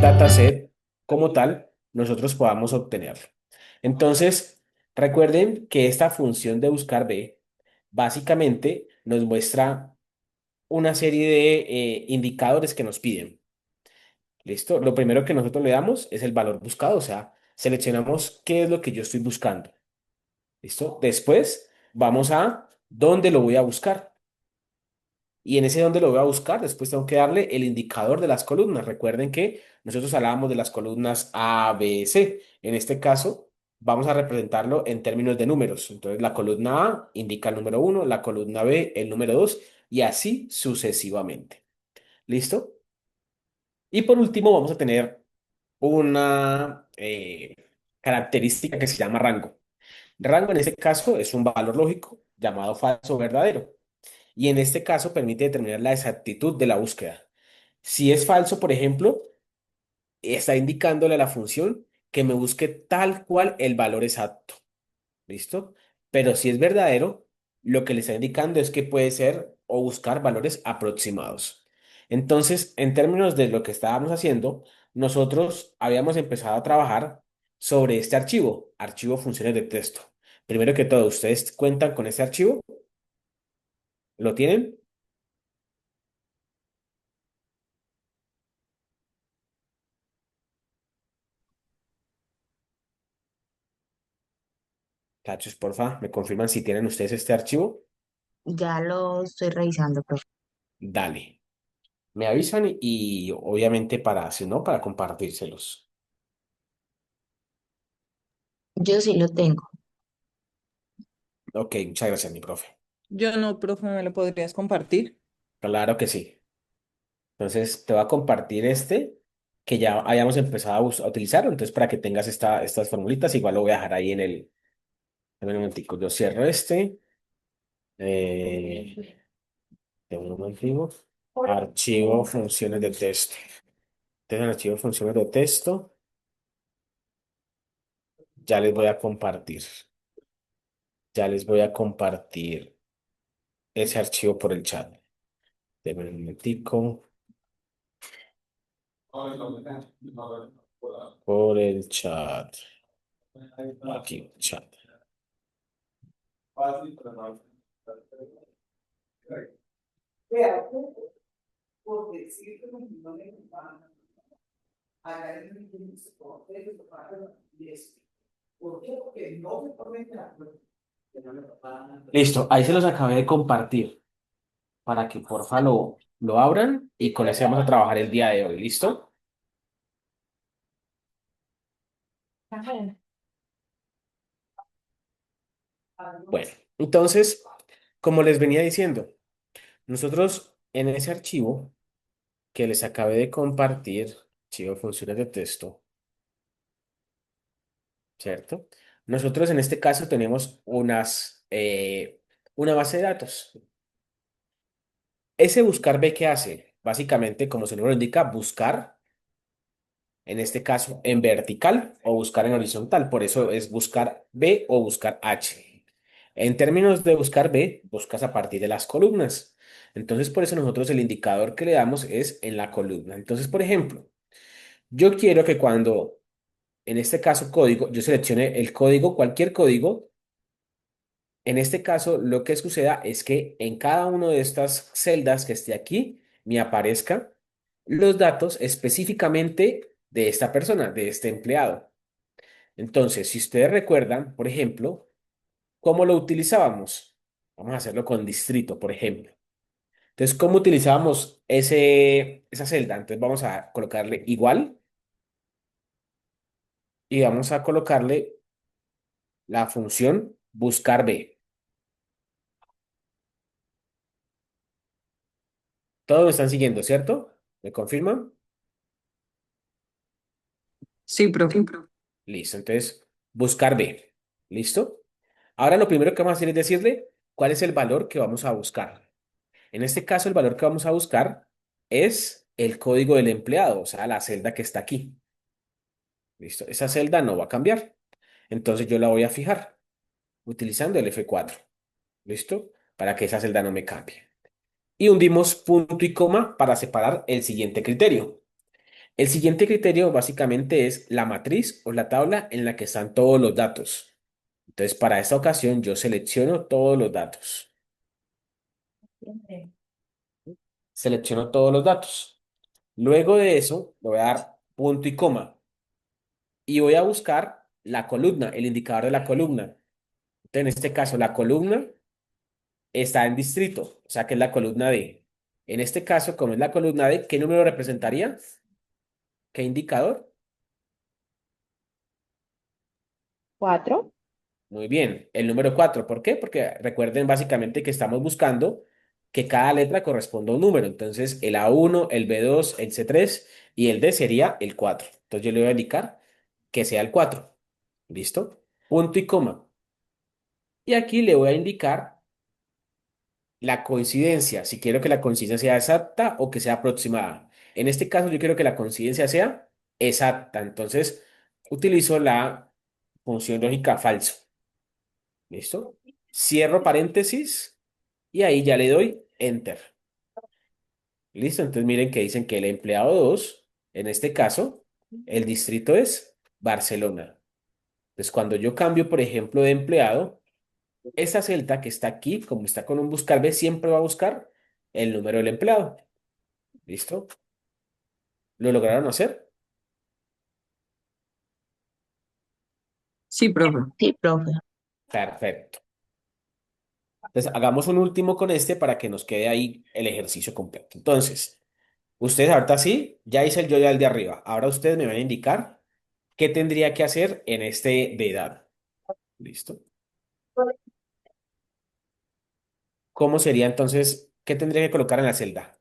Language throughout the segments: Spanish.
dataset como tal nosotros podamos obtenerlo. Entonces, recuerden que esta función de buscar B básicamente nos muestra una serie de indicadores que nos piden. ¿Listo? Lo primero que nosotros le damos es el valor buscado, o sea, seleccionamos qué es lo que yo estoy buscando. ¿Listo? Después vamos a dónde lo voy a buscar. Y en ese dónde lo voy a buscar, después tengo que darle el indicador de las columnas. Recuerden que nosotros hablábamos de las columnas A, B, C. En este caso, vamos a representarlo en términos de números. Entonces, la columna A indica el número uno, la columna B el número 2 y así sucesivamente. ¿Listo? Y por último, vamos a tener una característica que se llama rango. Rango en este caso es un valor lógico llamado falso o verdadero. Y en este caso permite determinar la exactitud de la búsqueda. Si es falso, por ejemplo, está indicándole a la función que me busque tal cual el valor exacto. ¿Listo? Pero si es verdadero, lo que le está indicando es que puede ser o buscar valores aproximados. Entonces, en términos de lo que estábamos haciendo, nosotros habíamos empezado a trabajar sobre este archivo, archivo funciones de texto. Primero que todo, ¿ustedes cuentan con este archivo? ¿Lo tienen? Tachos, porfa, me confirman si tienen ustedes este archivo. Ya lo estoy revisando, profe. Dale. Me avisan y obviamente para, si no, para compartírselos. Yo sí lo tengo. Ok, muchas gracias, mi profe. Yo no, profe, ¿me lo podrías compartir? Claro que sí. Entonces, te voy a compartir este que ya hayamos empezado a utilizar. Entonces, para que tengas estas formulitas, igual lo voy a dejar ahí en el... En un momentico, yo cierro este. Eh, de un momentico. Archivo funciones de texto. Entonces, en archivo funciones de texto, ya les voy a compartir. Ya les voy a compartir ese archivo por el chat. Denme un momentico. Por el chat. Aquí, chat. Listo, ahí se los acabé de compartir para que porfa lo abran y con ese vamos a trabajar el día de hoy. ¿Listo? Bueno, entonces, como les venía diciendo, nosotros en ese archivo que les acabé de compartir, archivo de funciones de texto, ¿cierto? Nosotros en este caso tenemos una base de datos. Ese buscar B, ¿qué hace? Básicamente, como su nombre lo indica, buscar, en este caso, en vertical o buscar en horizontal. Por eso es buscar B o buscar H. En términos de buscar B, buscas a partir de las columnas. Entonces, por eso nosotros el indicador que le damos es en la columna. Entonces, por ejemplo, yo quiero que cuando, en este caso, código, yo seleccione el código, cualquier código. En este caso, lo que suceda es que en cada una de estas celdas que esté aquí, me aparezca los datos específicamente de esta persona, de este empleado. Entonces, si ustedes recuerdan, por ejemplo, ¿cómo lo utilizábamos? Vamos a hacerlo con distrito, por ejemplo. Entonces, ¿cómo utilizábamos esa celda? Entonces, vamos a colocarle igual y vamos a colocarle la función buscar B. Todos me están siguiendo, ¿cierto? ¿Me confirman? Sí, profe. Listo, entonces buscar B. ¿Listo? Ahora lo primero que vamos a hacer es decirle cuál es el valor que vamos a buscar. En este caso, el valor que vamos a buscar es el código del empleado, o sea, la celda que está aquí. ¿Listo? Esa celda no va a cambiar. Entonces yo la voy a fijar utilizando el F4. ¿Listo? Para que esa celda no me cambie. Y hundimos punto y coma para separar el siguiente criterio. El siguiente criterio básicamente es la matriz o la tabla en la que están todos los datos. Entonces, para esta ocasión yo selecciono todos los datos. Selecciono todos los datos. Luego de eso, le voy a dar punto y coma. Y voy a buscar la columna, el indicador de la columna. Entonces, en este caso, la columna está en distrito, o sea que es la columna D. En este caso, como es la columna D, ¿qué número representaría? ¿Qué indicador? Cuatro. Muy bien, el número 4. ¿Por qué? Porque recuerden básicamente que estamos buscando que cada letra corresponda a un número. Entonces, el A1, el B2, el C3 y el D sería el 4. Entonces, yo le voy a indicar que sea el 4. ¿Listo? Punto y coma. Y aquí le voy a indicar la coincidencia, si quiero que la coincidencia sea exacta o que sea aproximada. En este caso, yo quiero que la coincidencia sea exacta. Entonces, utilizo la función lógica falso. ¿Listo? Cierro paréntesis y ahí ya le doy enter. ¿Listo? Entonces miren que dicen que el empleado 2 en este caso, el distrito es Barcelona. Entonces cuando yo cambio, por ejemplo, de empleado, esa celda que está aquí, como está con un buscar B, siempre va a buscar el número del empleado. ¿Listo? ¿Lo lograron hacer? Sí, profe. Sí, profe. Perfecto. Entonces hagamos un último con este para que nos quede ahí el ejercicio completo. Entonces, ustedes ahorita sí, ya hice el yo ya el de arriba. Ahora ustedes me van a indicar qué tendría que hacer en este de edad. ¿Listo? ¿Cómo sería entonces? ¿Qué tendría que colocar en la celda?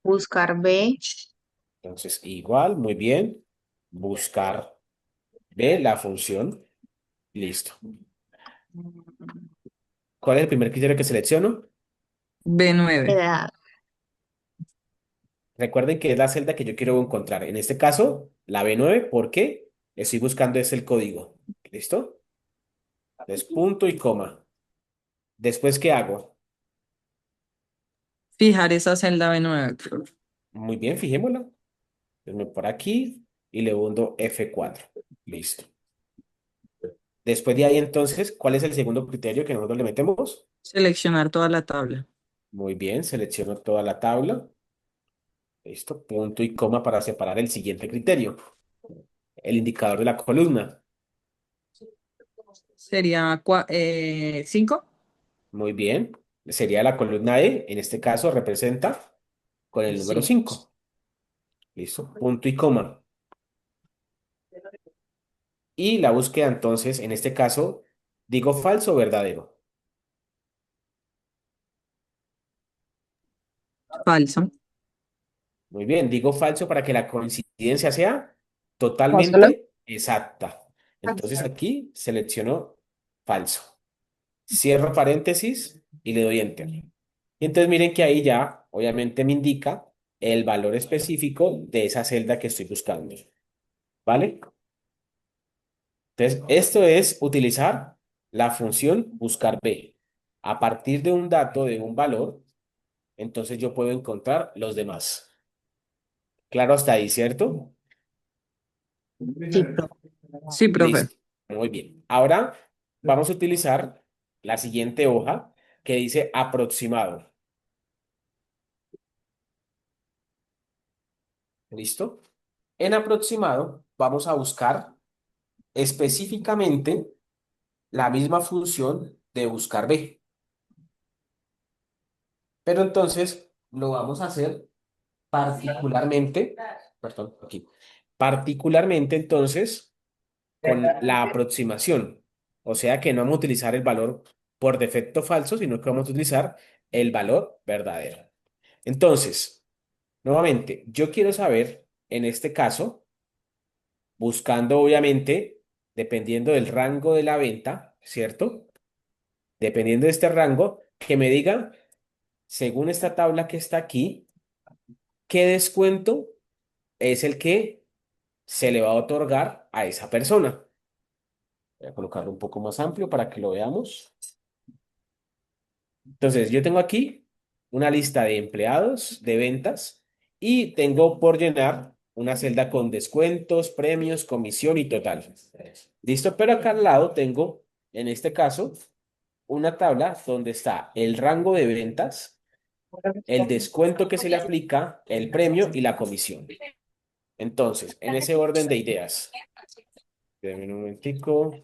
Buscar B. Entonces, igual, muy bien. Buscar B, la función. Listo. ¿Cuál es el primer criterio que selecciono? B9. Edad. Recuerden que es la celda que yo quiero encontrar. En este caso, la B9, ¿por qué? Estoy buscando es el código. ¿Listo? Entonces, punto y coma. Después, ¿qué hago? Fijar esa celda B9, profe. Muy bien, fijémosla. Entonces, me por aquí y le hundo F4. Listo. Después de ahí, entonces, ¿cuál es el segundo criterio que nosotros le metemos? Seleccionar toda la tabla. Muy bien, selecciono toda la tabla. Listo, punto y coma para separar el siguiente criterio, el indicador de la columna. Sería 5. Muy bien, sería la columna E, en este caso representa con el número Sí. 5. Listo, punto y coma. Y la búsqueda entonces, en este caso, digo falso o verdadero. Falso. Muy bien, digo falso para que la coincidencia sea Pásala. totalmente exacta. Entonces aquí selecciono falso. Cierro paréntesis y le doy enter. Y entonces miren que ahí ya obviamente me indica el valor específico de esa celda que estoy buscando. ¿Vale? Entonces, esto es utilizar la función buscar B. A partir de un dato, de un valor, entonces yo puedo encontrar los demás. Claro hasta ahí, ¿cierto? Sí, profe. Sí, profe. Listo. Muy bien. Ahora vamos a utilizar la siguiente hoja que dice aproximado. ¿Listo? En aproximado vamos a buscar específicamente la misma función de buscar B. Pero entonces lo vamos a hacer particularmente, perdón, aquí, particularmente entonces con la aproximación. O sea que no vamos a utilizar el valor por defecto falso, sino que vamos a utilizar el valor verdadero. Entonces, nuevamente, yo quiero saber, en este caso, buscando obviamente, dependiendo del rango de la venta, ¿cierto? Dependiendo de este rango, que me diga, según esta tabla que está aquí, qué descuento es el que se le va a otorgar a esa persona. Voy a colocarlo un poco más amplio para que lo veamos. Entonces, yo tengo aquí una lista de empleados de ventas Y tengo por llenar una celda con descuentos, premios, comisión y total. ¿Listo? Pero acá al lado tengo, en este caso, una tabla donde está el rango de ventas, el descuento que se le aplica, el premio y la comisión. Entonces, en ese orden de ideas. Deme un momentico.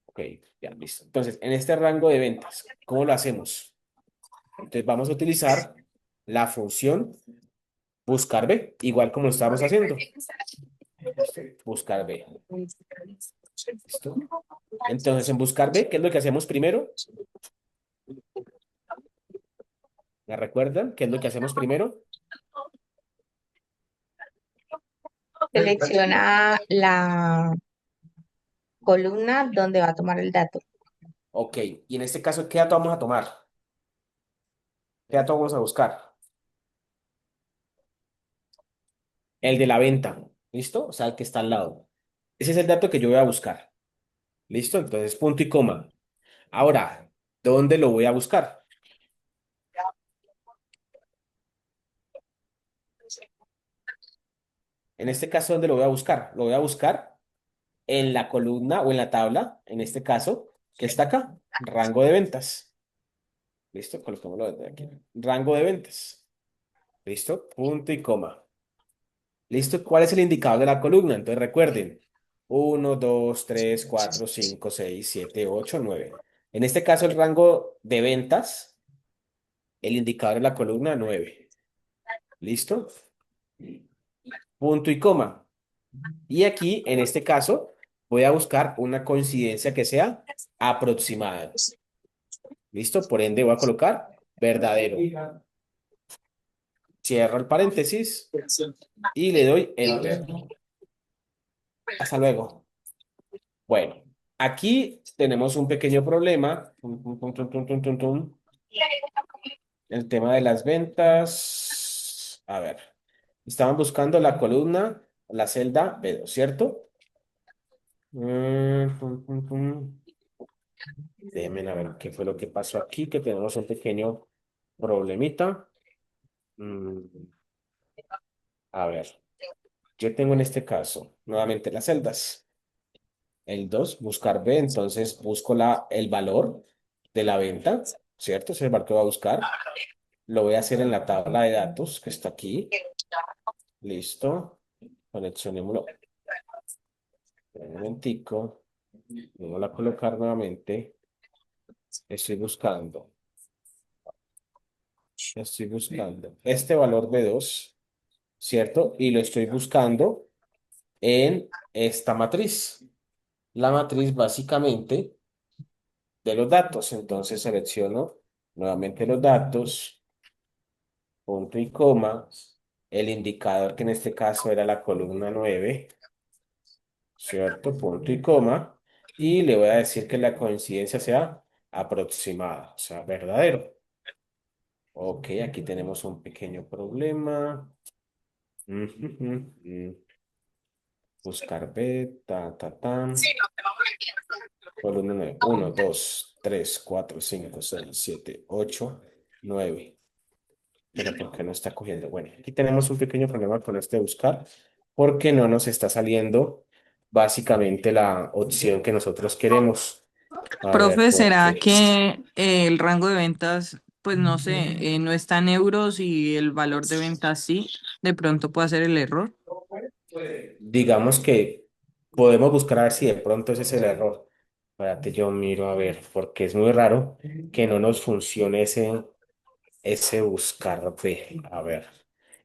Ok, ya, listo. Entonces, en este rango de ventas, ¿cómo lo hacemos? Entonces, vamos a utilizar la función buscar B, igual como lo estábamos haciendo. Buscar B. ¿Listo? Entonces, en buscar B, ¿qué es lo que hacemos primero? ¿Me recuerdan? ¿Qué es lo que hacemos primero? Selecciona la columna donde va a tomar el dato. Ok, y en este caso, ¿qué dato vamos a tomar? ¿Qué dato vamos a buscar? El de la venta, ¿listo? O sea, el que está al lado. Ese es el dato que yo voy a buscar. ¿Listo? Entonces, punto y coma. Ahora, ¿dónde lo voy a buscar? En este caso, ¿dónde lo voy a buscar? Lo voy a buscar en la columna o en la tabla, en este caso, que está acá, rango de ventas. ¿Listo? Colocémoslo desde aquí. Rango de ventas. ¿Listo? Punto y coma. ¿Listo? ¿Cuál es el indicador de la columna? Entonces recuerden, 1, 2, 3, 4, 5, 6, 7, 8, 9. En este caso, el rango de ventas, el indicador de la columna, 9. ¿Listo? Punto y coma. Y aquí, en este caso, voy a buscar una coincidencia que sea aproximada. ¿Listo? Por ende, voy a colocar verdadero. Cierro el paréntesis y le doy enter. Hasta luego. Bueno, aquí tenemos un pequeño problema. El tema de las ventas. A ver, estaban buscando la columna, la celda B2, ¿cierto? Déjenme a ver qué fue lo que pasó aquí, que tenemos un pequeño problemita. Mm, A ver, yo tengo en este caso nuevamente las celdas. El 2 buscar B, entonces busco el valor de la venta, ¿cierto? Ese es el valor que voy a buscar. Lo voy a hacer en la tabla de datos que está aquí. Listo. Conexionémoslo. Un momentico. Vamos a colocar nuevamente. Estoy buscando este valor de 2, ¿cierto? Y lo estoy buscando en esta matriz. La matriz básicamente de los datos. Entonces selecciono nuevamente los datos, punto y coma, el indicador que en este caso era la columna 9, ¿cierto? Punto y coma. Y le voy a decir que la coincidencia sea aproximada, o sea, verdadero. Ok, aquí tenemos un pequeño problema. Buscar B, ta. Columna 9. 1, 2, 3, 4, 5, 6, 7, 8, 9. Pero ¿por qué no está cogiendo? Bueno, aquí tenemos un pequeño problema con este buscar, porque no nos está saliendo básicamente la opción que nosotros queremos. A ver, Profe, ¿por ¿será qué? que el rango de ventas, pues no sé, no está en euros y el valor de ventas sí? De pronto puede ser el error. Digamos que podemos buscar a ver si de pronto ese es el error. Espérate, yo miro a ver, porque es muy raro que no nos funcione ese buscar B. A ver,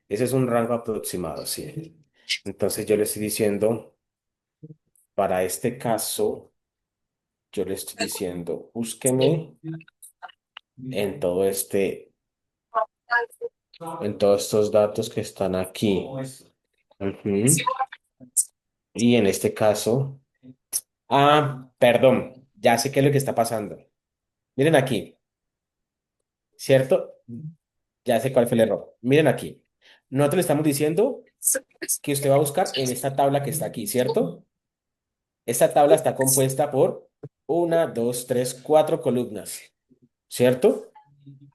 ese es un rango aproximado, sí. Entonces yo le estoy diciendo, para este caso, yo le estoy diciendo, búsqueme en todo en todos estos datos que están aquí. Ujú. Y en este caso, perdón, ya sé qué es lo que está pasando. Miren aquí, ¿cierto? Ya sé cuál fue el error. Miren aquí. Nosotros le estamos diciendo que usted va a buscar en esta tabla que está aquí, ¿cierto? Esta tabla está compuesta por 1, 2, 3, 4 columnas, ¿cierto?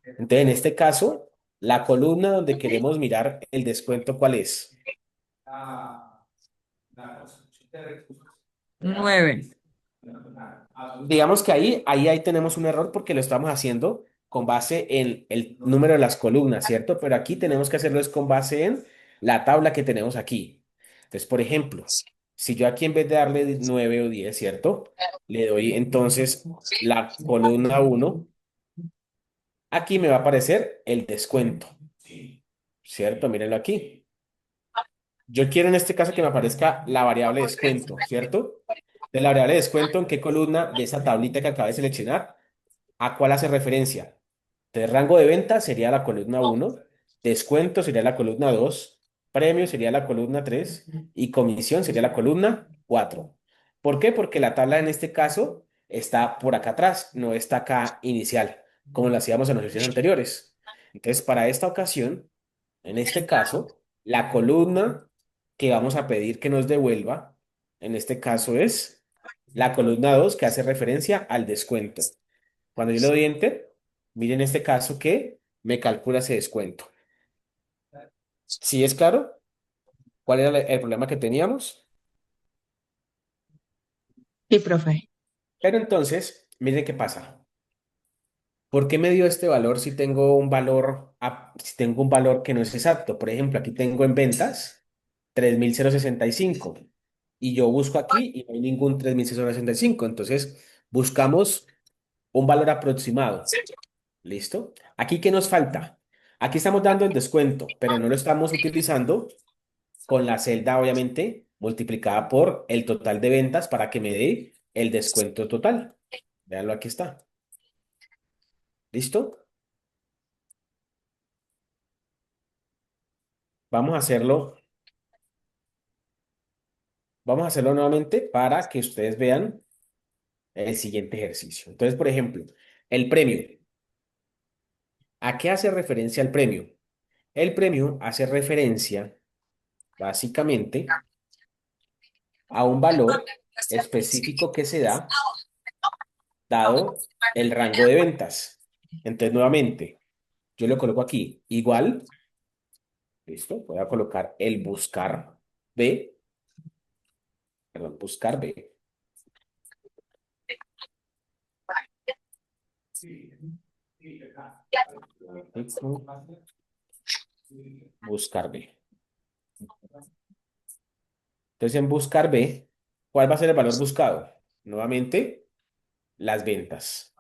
Entonces, en este caso, La columna donde queremos mirar el descuento, ¿cuál es? 9. Digamos que ahí tenemos un error porque lo estamos haciendo con base en el número de las columnas, ¿cierto? Pero aquí tenemos que hacerlo es con base en la tabla que tenemos aquí. Entonces, por ejemplo, si yo aquí en vez de darle 9 o 10, ¿cierto? Le doy entonces la columna uno, aquí me va a aparecer el descuento, ¿cierto? Mírenlo aquí. Yo quiero en este caso que me aparezca la variable descuento, ¿cierto? De la variable descuento, ¿en qué columna de esa tablita que acabé de seleccionar? ¿A cuál hace referencia? De rango de venta sería la columna uno, descuento sería la columna 2, premio sería la columna 3 y comisión sería la columna 4. ¿Por qué? Porque la tabla en este caso está por acá atrás, no está acá inicial, como lo hacíamos en los ejercicios anteriores. Entonces, para esta ocasión, en este caso, la columna que vamos a pedir que nos devuelva, en este caso es la columna 2 que hace referencia al descuento. Cuando yo le doy enter, miren en este caso que me calcula ese descuento. ¿Sí es claro? ¿Cuál era el problema que teníamos? Sí, profe. Pero entonces, miren qué pasa. ¿Por qué me dio este valor si tengo un valor, si tengo un valor que no es exacto? Por ejemplo, aquí tengo en ventas 3.065 y yo busco aquí y no hay ningún 3.065. Entonces, buscamos un valor aproximado. ¿Listo? Aquí, ¿qué nos falta? Aquí estamos dando el descuento, pero no lo estamos utilizando con la celda, obviamente, multiplicada por el total de ventas para que me dé el descuento total. Véanlo, aquí está. ¿Listo? Vamos a hacerlo, vamos a hacerlo nuevamente para que ustedes vean el siguiente ejercicio. Entonces, por ejemplo, el premio. ¿A qué hace referencia el premio? El premio hace referencia, básicamente, a un valor específico que se da dado el rango de ventas. Entonces, nuevamente, yo lo coloco aquí. Igual, listo, voy a colocar el buscar B, perdón, buscar B. Buscar B. Entonces, en buscar B, ¿cuál va a ser el valor buscado? Nuevamente, las ventas,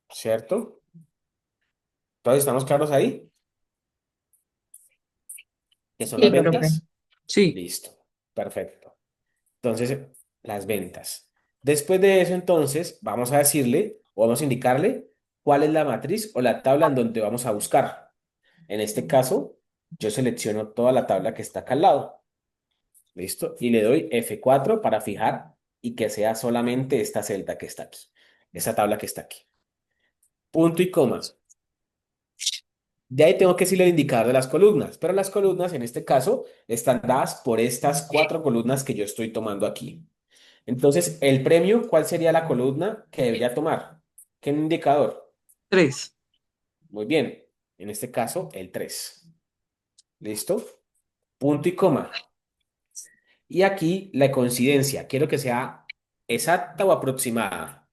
¿cierto? Entonces, ¿estamos claros ahí? ¿Qué son las Sí, profe. ventas? Sí. Listo, perfecto. Entonces, las ventas. Después de eso, entonces, vamos a decirle o vamos a indicarle cuál es la matriz o la tabla en donde vamos a buscar. En este caso, yo selecciono toda la tabla que está acá al lado. ¿Listo? Y le doy F4 para fijar y que sea solamente esta celda que está aquí. Esa tabla que está aquí. Punto y coma. De ahí tengo que decirle el indicador de las columnas, pero las columnas en este caso están dadas por estas cuatro columnas que yo estoy tomando aquí. Entonces, el premio, ¿cuál sería la columna que debería tomar? ¿Qué indicador? 3. Muy bien. En este caso, el 3. ¿Listo? Punto y coma. Y aquí la coincidencia. Quiero que sea exacta o aproximada.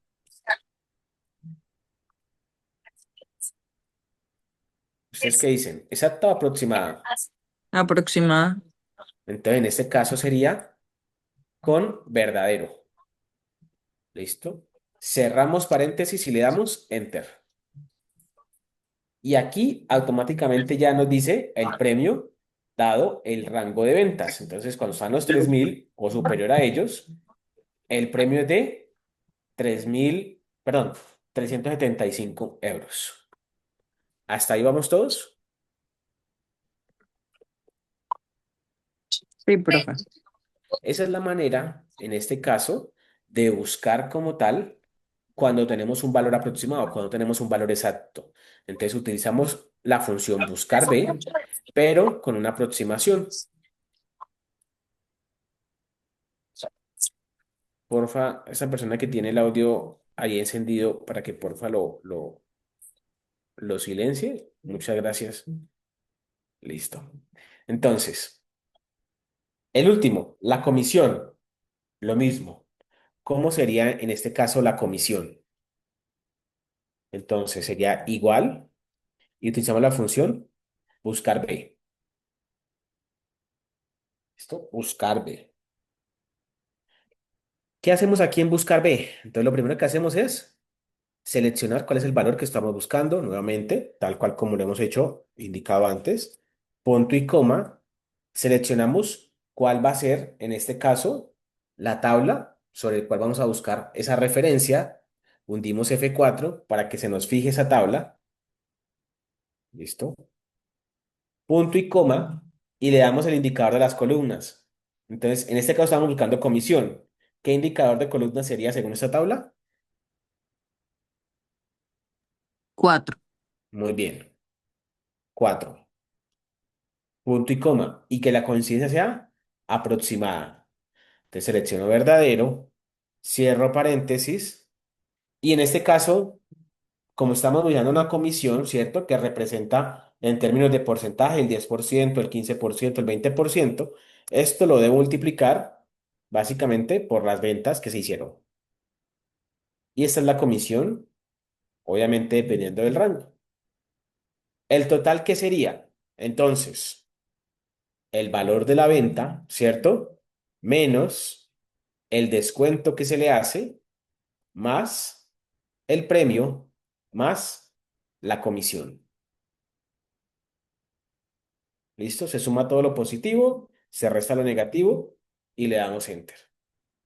¿Ustedes qué dicen? ¿Exacta o aproximada? Aproximada. Entonces, en este caso sería con verdadero. ¿Listo? Cerramos paréntesis y le damos enter. Y aquí automáticamente ya nos dice el premio dado el rango de ventas. Entonces, cuando están los 3.000 o superior a ellos, el premio es de 3.000, perdón, 375 euros. ¿Hasta ahí vamos todos? Sí, profe. Esa es la manera, en este caso, de buscar como tal cuando tenemos un valor aproximado, cuando tenemos un valor exacto. Entonces utilizamos la función buscar B, pero con una aproximación. Porfa, esa persona que tiene el audio ahí encendido para que porfa lo silencie. Muchas gracias. Listo. Entonces, el último, la comisión. Lo mismo. ¿Cómo sería en este caso la comisión? Entonces sería igual y utilizamos la función buscar B. ¿Listo? Buscar B. ¿Qué hacemos aquí en buscar B? Entonces lo primero que hacemos es seleccionar cuál es el valor que estamos buscando, nuevamente, tal cual como lo hemos hecho, indicado antes. Punto y coma. Seleccionamos cuál va a ser, en este caso, la tabla sobre la cual vamos a buscar esa referencia. Hundimos F4 para que se nos fije esa tabla. ¿Listo? Punto y coma, y le damos el indicador de las columnas. Entonces, en este caso estamos buscando comisión. ¿Qué indicador de columna sería según esta tabla? 4. Muy bien, 4. Punto y coma. Y que la coincidencia sea aproximada. Entonces selecciono verdadero, cierro paréntesis, y en este caso, como estamos buscando una comisión, ¿cierto? Que representa en términos de porcentaje el 10%, el 15%, el 20%, esto lo debo multiplicar básicamente por las ventas que se hicieron. Y esta es la comisión, obviamente dependiendo del rango. ¿El total qué sería? Entonces, el valor de la venta, ¿cierto? Menos el descuento que se le hace, más el premio, más la comisión. ¿Listo? Se suma todo lo positivo, se resta lo negativo y le damos enter.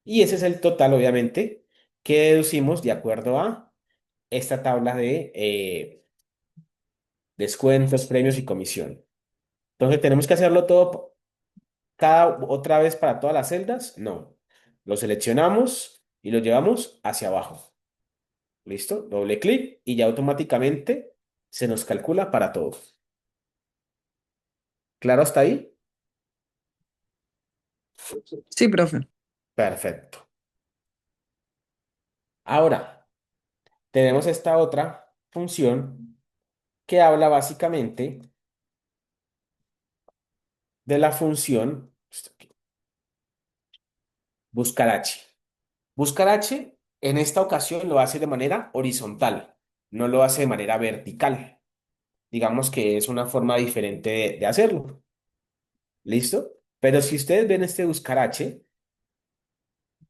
Y ese es el total, obviamente, que deducimos de acuerdo a esta tabla de descuentos, premios y comisión. Entonces, ¿tenemos que hacerlo todo cada otra vez para todas las celdas? No. Lo seleccionamos y lo llevamos hacia abajo. ¿Listo? Doble clic y ya automáticamente se nos calcula para todos. ¿Claro hasta ahí? Sí, profe. Perfecto. Ahora, tenemos esta otra función que habla básicamente de la función buscar H. Buscar H en esta ocasión lo hace de manera horizontal, no lo hace de manera vertical. Digamos que es una forma diferente de hacerlo. ¿Listo? Pero si ustedes ven este buscar H,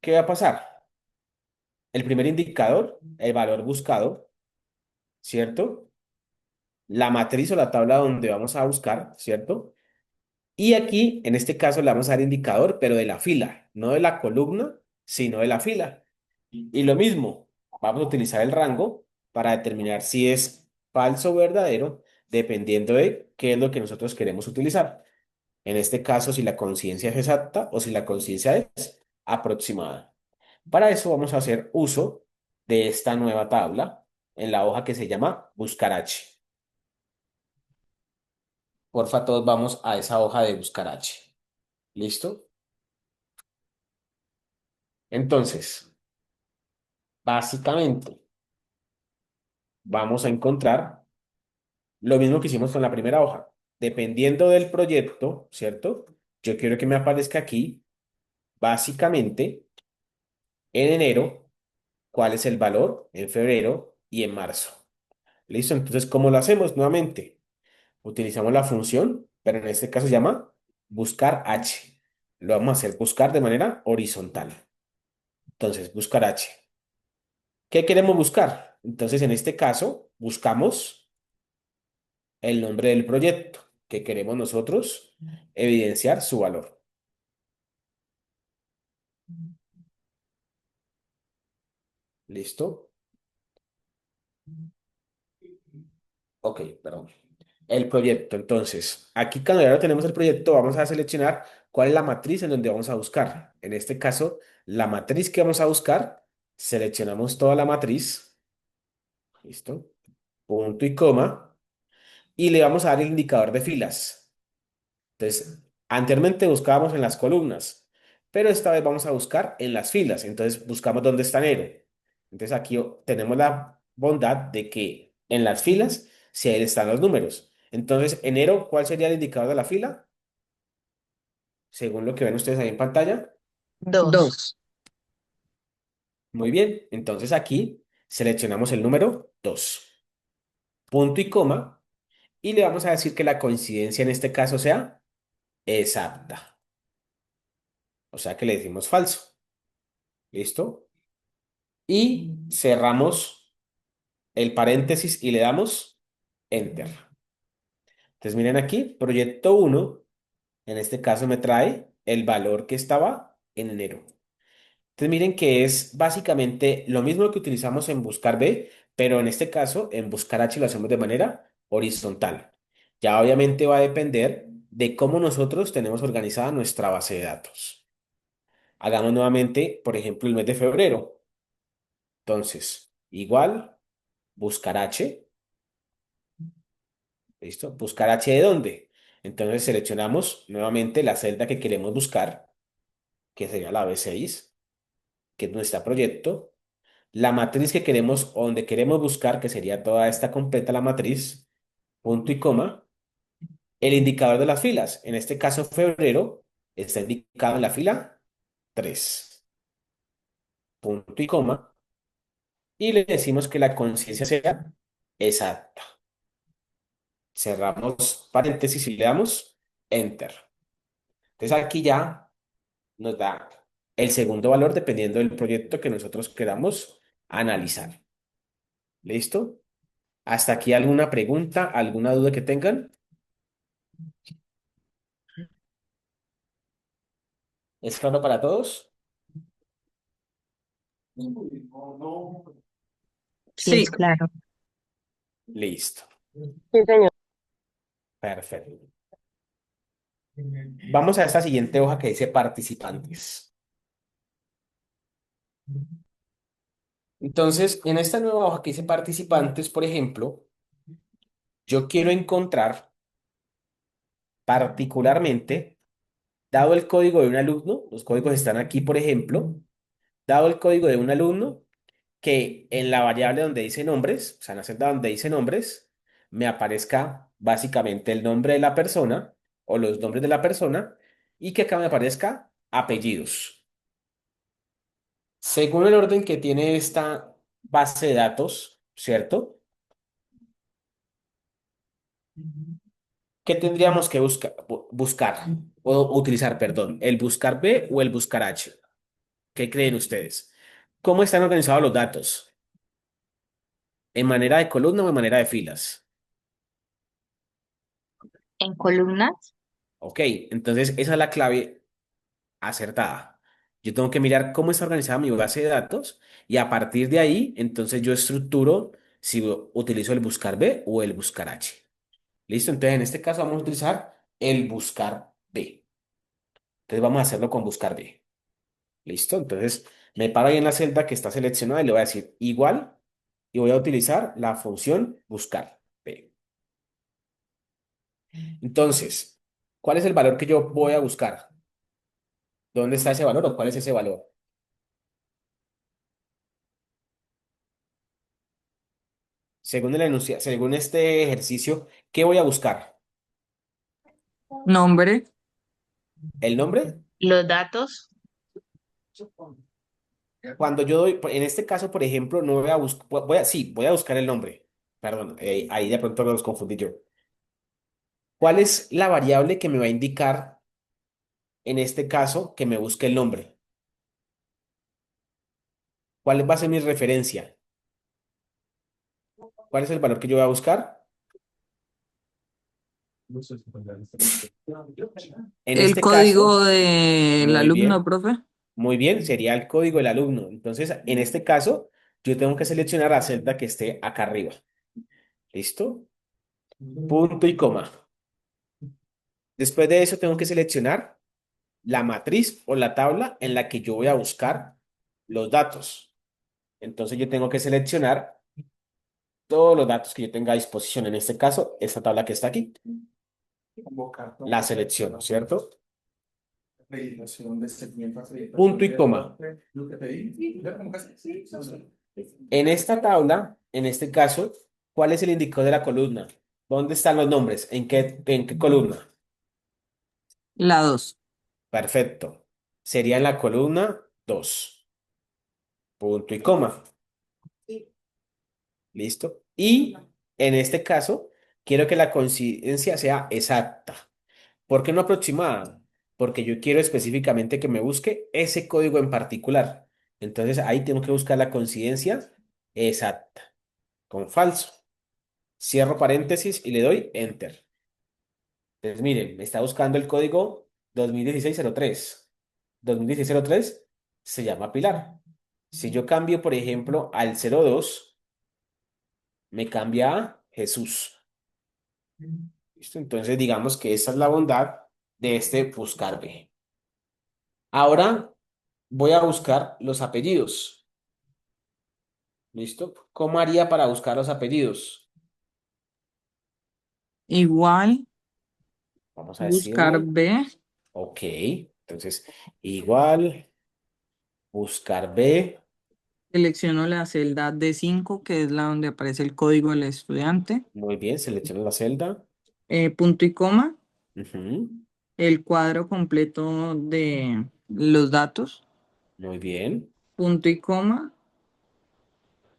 ¿qué va a pasar? El primer indicador, el valor buscado, ¿cierto? La matriz o la tabla donde vamos a buscar, ¿cierto? Y aquí, en este caso, le vamos a dar indicador, pero de la fila, no de la columna, sino de la fila. Y lo mismo, vamos a utilizar el rango para determinar si es falso o verdadero, dependiendo de qué es lo que nosotros queremos utilizar. En este caso, si la conciencia es exacta o si la conciencia es aproximada. Para eso vamos a hacer uso de esta nueva tabla en la hoja que se llama Buscar H. Porfa, todos vamos a esa hoja de Buscar H. ¿Listo? Entonces, básicamente, vamos a encontrar lo mismo que hicimos con la primera hoja. Dependiendo del proyecto, ¿cierto? Yo quiero que me aparezca aquí, básicamente, en enero, cuál es el valor, en febrero y en marzo. ¿Listo? Entonces, ¿cómo lo hacemos? Nuevamente, utilizamos la función, pero en este caso se llama buscar H. Lo vamos a hacer buscar de manera horizontal. Entonces, buscar H. ¿Qué queremos buscar? Entonces, en este caso, buscamos el nombre del proyecto que queremos nosotros evidenciar su valor. ¿Listo? Ok, perdón. El proyecto. Entonces, aquí cuando ya lo tenemos el proyecto, vamos a seleccionar cuál es la matriz en donde vamos a buscar. En este caso, la matriz que vamos a buscar, seleccionamos toda la matriz. ¿Listo? Punto y coma. Y le vamos a dar el indicador de filas. Entonces, anteriormente buscábamos en las columnas, pero esta vez vamos a buscar en las filas. Entonces, buscamos dónde está enero. Entonces, aquí tenemos la bondad de que en las filas si ahí están los números. Entonces, enero, ¿cuál sería el indicador de la fila? Según lo que ven ustedes ahí en pantalla. Dos. Muy bien, entonces aquí seleccionamos el número 2, punto y coma, y le vamos a decir que la coincidencia en este caso sea exacta. O sea que le decimos falso. ¿Listo? Y cerramos el paréntesis y le damos enter. Entonces miren aquí, proyecto uno en este caso me trae el valor que estaba en enero. Entonces miren que es básicamente lo mismo que utilizamos en buscar B, pero en este caso en buscar H lo hacemos de manera horizontal. Ya obviamente va a depender de cómo nosotros tenemos organizada nuestra base de datos. Hagamos nuevamente, por ejemplo, el mes de febrero. Entonces, igual, buscar H. ¿Listo? ¿Buscar H de dónde? Entonces seleccionamos nuevamente la celda que queremos buscar, que sería la B6, que es nuestro proyecto. La matriz que queremos o donde queremos buscar, que sería toda esta completa la matriz, punto y coma. El indicador de las filas, en este caso febrero, está indicado en la fila 3, punto y coma. Y le decimos que la conciencia sea exacta. Cerramos paréntesis y le damos enter. Entonces aquí ya nos da el segundo valor dependiendo del proyecto que nosotros queramos analizar. ¿Listo? ¿Hasta aquí alguna pregunta, alguna duda que tengan? ¿Es claro para todos? Sí, es Sí, claro. Listo. Sí, señor. Perfecto. Vamos a esta siguiente hoja que dice participantes. Entonces, en esta nueva hoja que dice participantes, por ejemplo, yo quiero encontrar particularmente, dado el código de un alumno, los códigos están aquí, por ejemplo, dado el código de un alumno, que en la variable donde dice nombres, o sea, en la celda donde dice nombres, me aparezca básicamente el nombre de la persona o los nombres de la persona y que acá me aparezca apellidos. Según el orden que tiene esta base de datos, ¿cierto? ¿Qué tendríamos que buscar o utilizar, perdón? ¿El buscar B o el buscar H? ¿Qué creen ustedes? ¿Cómo están organizados los datos? ¿En manera de columna o en manera de filas? En columnas. Ok, entonces esa es la clave acertada. Yo tengo que mirar cómo está organizada mi base de datos y a partir de ahí, entonces yo estructuro si utilizo el buscar B o el buscar H. ¿Listo? Entonces en este caso vamos a utilizar el buscar B. Entonces vamos a hacerlo con buscar B. ¿Listo? Entonces me paro ahí en la celda que está seleccionada y le voy a decir igual y voy a utilizar la función buscar B. Entonces, ¿cuál es el valor que yo voy a buscar? ¿Dónde está ese valor o cuál es ese valor? Según el enunciado, según este ejercicio, ¿qué voy a buscar? nombre. ¿El nombre? Los datos. Cuando yo doy, en este caso, por ejemplo, no voy a buscar, sí, voy a buscar el nombre. Perdón, ahí de pronto los confundí yo. ¿Cuál es la variable que me va a indicar, en este caso, que me busque el nombre? ¿Cuál va a ser mi referencia? ¿Cuál es el valor que yo voy a buscar? En El este código caso, del muy alumno, bien, profe. muy bien, sería el código del alumno. Entonces, en este caso, yo tengo que seleccionar la celda que esté acá arriba. ¿Listo? Punto y coma. Después de eso, tengo que seleccionar la matriz o la tabla en la que yo voy a buscar los datos. Entonces, yo tengo que seleccionar todos los datos que yo tenga a disposición. En este caso, esta tabla que está aquí. La selecciono, ¿cierto? Punto y coma. En esta tabla, en este caso, ¿Cuál es el indicador de la columna? ¿Dónde están los nombres? En qué columna? La 2. Perfecto. Sería en la columna 2. Punto y coma. ¿Listo? Y en este caso, quiero que la coincidencia sea exacta. ¿Por qué no aproximada? Porque yo quiero específicamente que me busque ese código en particular. Entonces ahí tengo que buscar la coincidencia exacta con falso. Cierro paréntesis y le doy enter. Entonces miren, me está buscando el código 2016-03. 2016-03 se llama Pilar. Si yo cambio, por ejemplo, al 02, me cambia a Jesús. ¿Listo? Entonces digamos que esa es la bondad de este buscar B. Ahora voy a buscar los apellidos. ¿Listo? ¿Cómo haría para buscar los apellidos? Igual, Vamos a buscar decirle, B, ok. Entonces, igual, buscar B. selecciono la celda D5, que es la donde aparece el código del estudiante, Muy bien, selecciono la celda. punto y coma, Ujú, el cuadro completo de los datos, muy bien, punto y coma,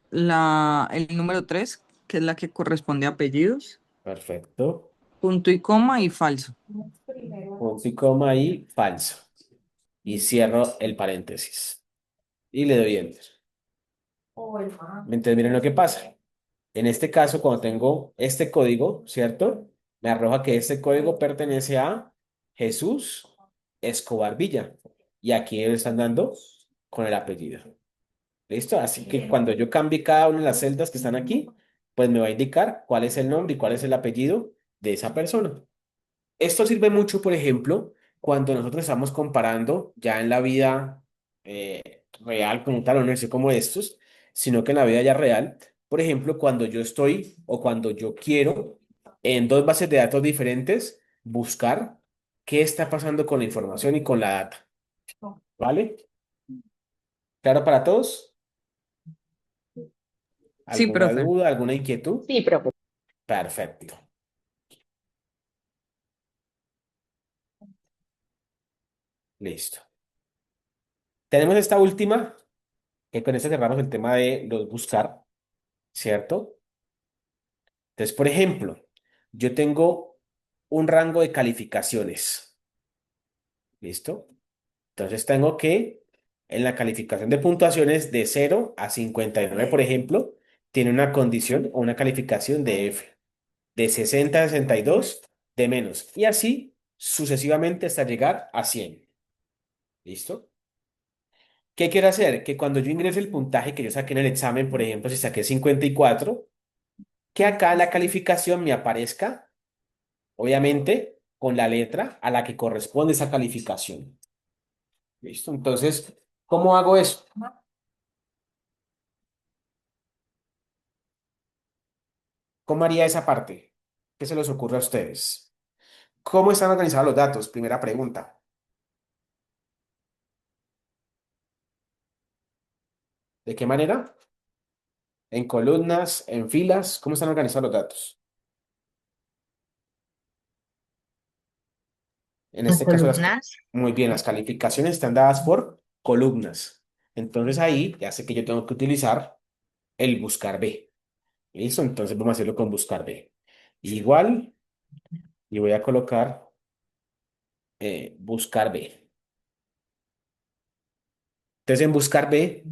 el número 3, que es la que corresponde a apellidos, perfecto. punto y coma y falso. Punto y coma y falso. Y cierro el paréntesis. Y le doy enter. Entonces, miren lo que pasa. En este caso, cuando tengo este código, ¿cierto? Me arroja que este código pertenece a Jesús Escobar Villa. Y aquí ellos están dando con el apellido. ¿Listo? Así que cuando yo cambie cada una de las celdas que están aquí, pues me va a indicar cuál es el nombre y cuál es el apellido de esa persona. Esto sirve mucho, por ejemplo, cuando nosotros estamos comparando ya en la vida real como tal, o no sé como estos, sino que en la vida ya real, por ejemplo, cuando yo estoy o cuando yo quiero en dos bases de datos diferentes buscar qué está pasando con la información y con la data, ¿vale? ¿Claro para todos? Sí, ¿Alguna profe. duda, alguna inquietud? Sí, profe. Perfecto. Listo. Tenemos esta última, que con esta cerramos el tema de los buscar, ¿cierto? Entonces, por ejemplo, yo tengo un rango de calificaciones, ¿listo? Entonces tengo que, en la calificación de puntuaciones de 0 a 59, por ejemplo, tiene una condición o una calificación de F, de 60 a 62 de menos, y así sucesivamente hasta llegar a 100, ¿listo? ¿Qué quiero hacer? Que cuando yo ingrese el puntaje que yo saqué en el examen, por ejemplo, si saqué 54, que acá en la calificación me aparezca obviamente con la letra a la que corresponde esa calificación. ¿Listo? Entonces, ¿cómo hago eso? ¿Cómo haría esa parte? ¿Qué se les ocurre a ustedes? ¿Cómo están organizados los datos? Primera pregunta. ¿De qué manera? ¿En columnas? ¿En filas? ¿Cómo están organizados los datos? En En este caso, columnas. muy bien, las calificaciones están dadas por columnas. Entonces ahí ya sé que yo tengo que utilizar el buscar B. ¿Listo? Entonces vamos a hacerlo con buscar B. Igual, y voy a colocar buscar B. Entonces, en buscar B,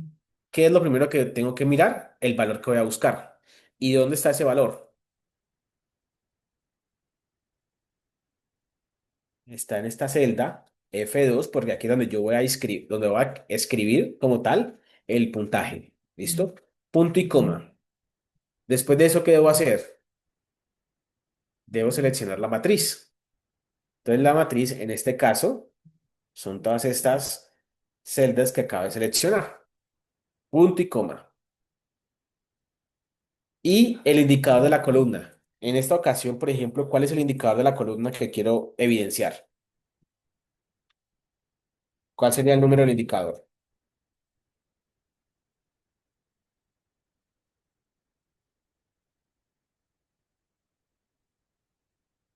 ¿qué es lo primero que tengo que mirar? El valor que voy a buscar. ¿Y dónde está ese valor? Está en esta celda F2, porque aquí es donde yo voy a escribir, donde voy a escribir como tal el puntaje. ¿Listo? Punto y coma. Después de eso, ¿qué debo hacer? Debo seleccionar la matriz. Entonces, la matriz, en este caso, son todas estas celdas que acabo de seleccionar. Punto y coma. Y el indicador de la columna. En esta ocasión, por ejemplo, ¿cuál es el indicador de la columna que quiero evidenciar? ¿Cuál sería el número del indicador?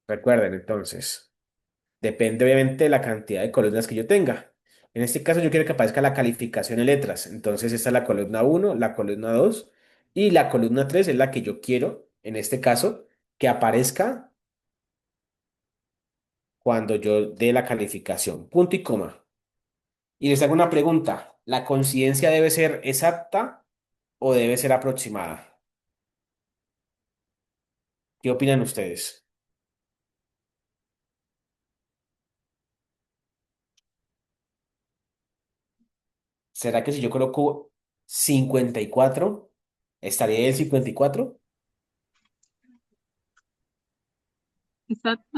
Recuerden entonces, depende obviamente de la cantidad de columnas que yo tenga. En este caso yo quiero que aparezca la calificación en letras. Entonces esta es la columna uno, la columna 2 y la columna 3 es la que yo quiero, en este caso, que aparezca cuando yo dé la calificación. Punto y coma. Y les hago una pregunta. ¿La coincidencia debe ser exacta o debe ser aproximada? ¿Qué opinan ustedes? ¿Será que si yo coloco 54 estaría en el 54? Exacto.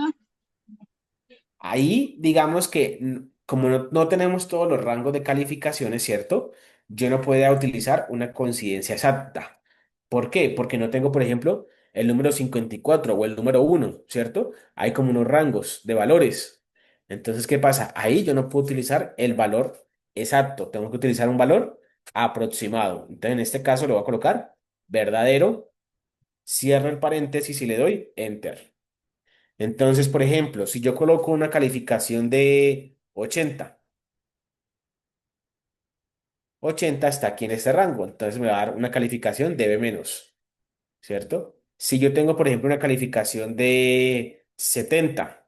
Ahí, digamos que como no tenemos todos los rangos de calificaciones, ¿cierto? Yo no puedo utilizar una coincidencia exacta. ¿Por qué? Porque no tengo, por ejemplo, el número 54 o el número uno, ¿cierto? Hay como unos rangos de valores. Entonces, ¿qué pasa? Ahí yo no puedo utilizar el valor exacto. Tengo que utilizar un valor aproximado. Entonces, en este caso, le voy a colocar verdadero, cierro el paréntesis y le doy enter. Entonces, por ejemplo, si yo coloco una calificación de 80, 80 está aquí en este rango, entonces me va a dar una calificación de B menos, ¿cierto? Si yo tengo, por ejemplo, una calificación de 70,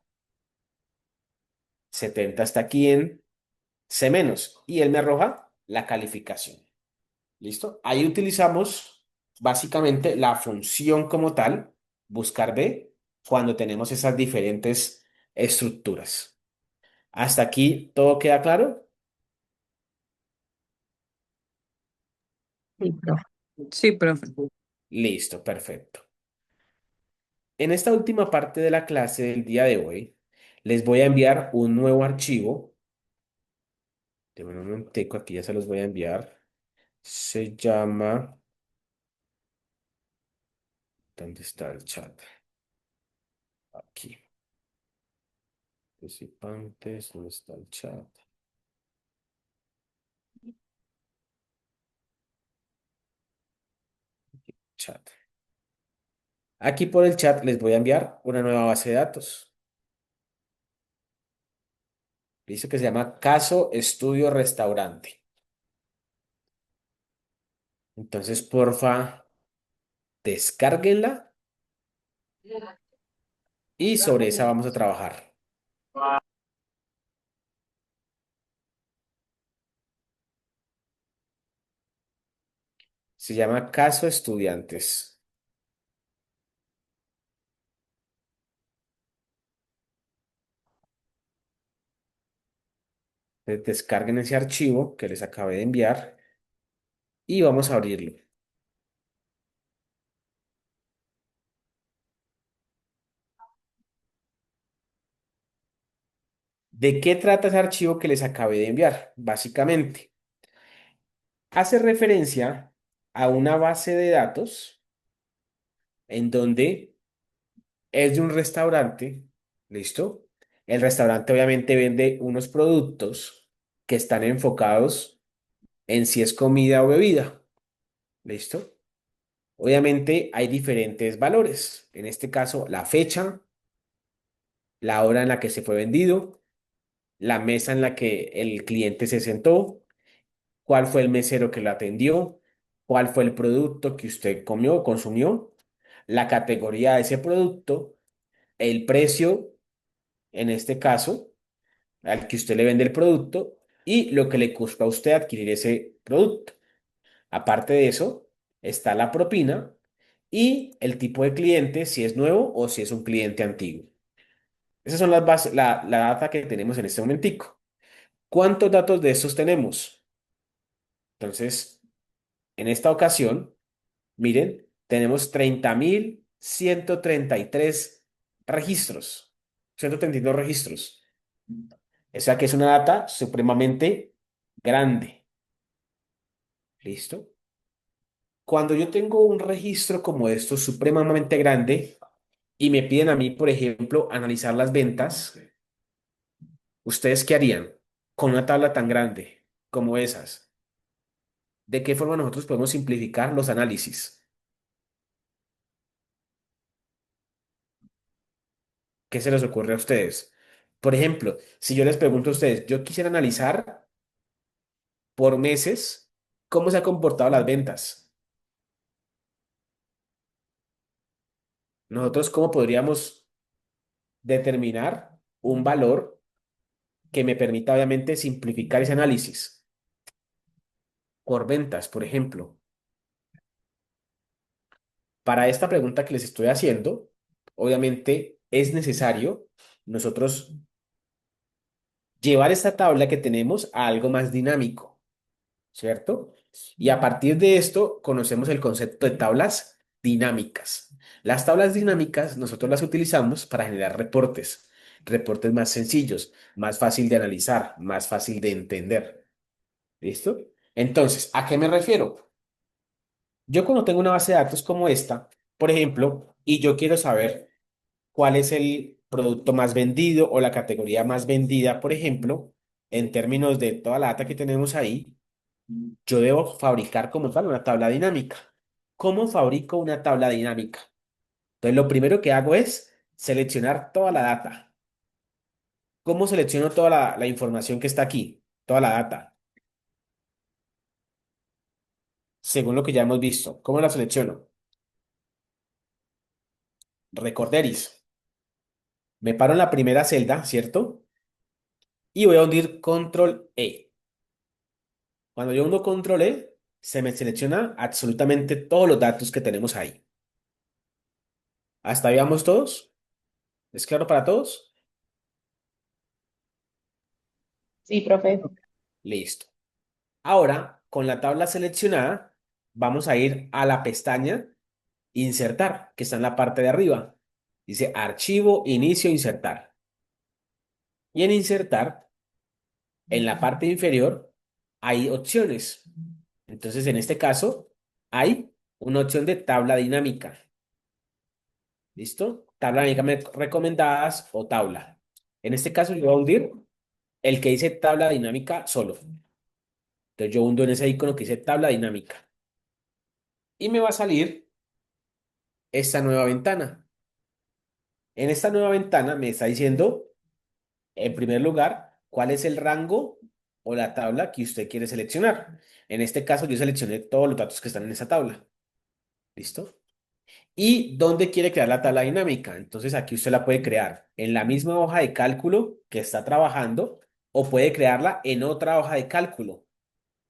70 está aquí en C menos y él me arroja la calificación. ¿Listo? Ahí utilizamos básicamente la función como tal, buscar B, cuando tenemos esas diferentes estructuras. ¿Hasta aquí todo queda claro? Sí, profe. Sí, profe. Listo, perfecto. En esta última parte de la clase del día de hoy, les voy a enviar un nuevo archivo. De un momentico, aquí ya se los voy a enviar. Se llama... ¿Dónde está el chat? Aquí. Participantes, ¿dónde está el chat? Chat. Aquí por el chat les voy a enviar una nueva base de datos. Dice que se llama Caso Estudio Restaurante. Entonces, porfa, descárguenla y sobre esa vamos a trabajar. Se llama Caso Estudiantes. Descarguen ese archivo que les acabé de enviar y vamos a abrirlo. ¿De qué trata ese archivo que les acabé de enviar? Básicamente, hace referencia a una base de datos en donde es de un restaurante, ¿listo? El restaurante obviamente vende unos productos que están enfocados en si es comida o bebida, ¿listo? Obviamente hay diferentes valores. En este caso, la fecha, la hora en la que se fue vendido, la mesa en la que el cliente se sentó, cuál fue el mesero que lo atendió, cuál fue el producto que usted comió o consumió, la categoría de ese producto, el precio, en este caso, al que usted le vende el producto y lo que le cuesta a usted adquirir ese producto. Aparte de eso, está la propina y el tipo de cliente, si es nuevo o si es un cliente antiguo. Esas son las bases, la data que tenemos en este momentico. ¿Cuántos datos de estos tenemos? Entonces, en esta ocasión, miren, tenemos 30.133 registros, 132 registros. O sea que es una data supremamente grande. ¿Listo? Cuando yo tengo un registro como esto supremamente grande y me piden a mí, por ejemplo, analizar las ventas, ¿ustedes qué harían con una tabla tan grande como esas? ¿De qué forma nosotros podemos simplificar los análisis? ¿Qué se les ocurre a ustedes? Por ejemplo, si yo les pregunto a ustedes, yo quisiera analizar por meses cómo se han comportado las ventas. Nosotros, ¿cómo podríamos determinar un valor que me permita, obviamente, simplificar ese análisis? Por ventas, por ejemplo. Para esta pregunta que les estoy haciendo, obviamente es necesario nosotros llevar esta tabla que tenemos a algo más dinámico, ¿cierto? Y a partir de esto conocemos el concepto de tablas dinámicas. Las tablas dinámicas nosotros las utilizamos para generar reportes, reportes más sencillos, más fácil de analizar, más fácil de entender. ¿Listo? Entonces, ¿a qué me refiero? Yo cuando tengo una base de datos como esta, por ejemplo, y yo quiero saber cuál es el producto más vendido o la categoría más vendida, por ejemplo, en términos de toda la data que tenemos ahí, yo debo fabricar como tal una tabla dinámica. ¿Cómo fabrico una tabla dinámica? Entonces, lo primero que hago es seleccionar toda la data. ¿Cómo selecciono toda la información que está aquí? Toda la data, según lo que ya hemos visto. ¿Cómo la selecciono? Recorderis. Me paro en la primera celda, ¿cierto? Y voy a hundir control E. Cuando yo hundo control E, se me selecciona absolutamente todos los datos que tenemos ahí. ¿Hasta ahí vamos todos? ¿Es claro para todos? Sí, profe. Listo. Ahora, con la tabla seleccionada, vamos a ir a la pestaña Insertar, que está en la parte de arriba. Dice Archivo, Inicio, Insertar. Y en Insertar, en la parte inferior, hay opciones. Entonces, en este caso, hay una opción de tabla dinámica. ¿Listo? Tabla dinámica recomendadas o tabla. En este caso, yo voy a hundir el que dice tabla dinámica solo. Entonces, yo hundo en ese icono que dice tabla dinámica. Y me va a salir esta nueva ventana. En esta nueva ventana me está diciendo, en primer lugar, cuál es el rango o la tabla que usted quiere seleccionar. En este caso, yo seleccioné todos los datos que están en esa tabla. ¿Listo? ¿Y dónde quiere crear la tabla dinámica? Entonces, aquí usted la puede crear en la misma hoja de cálculo que está trabajando o puede crearla en otra hoja de cálculo.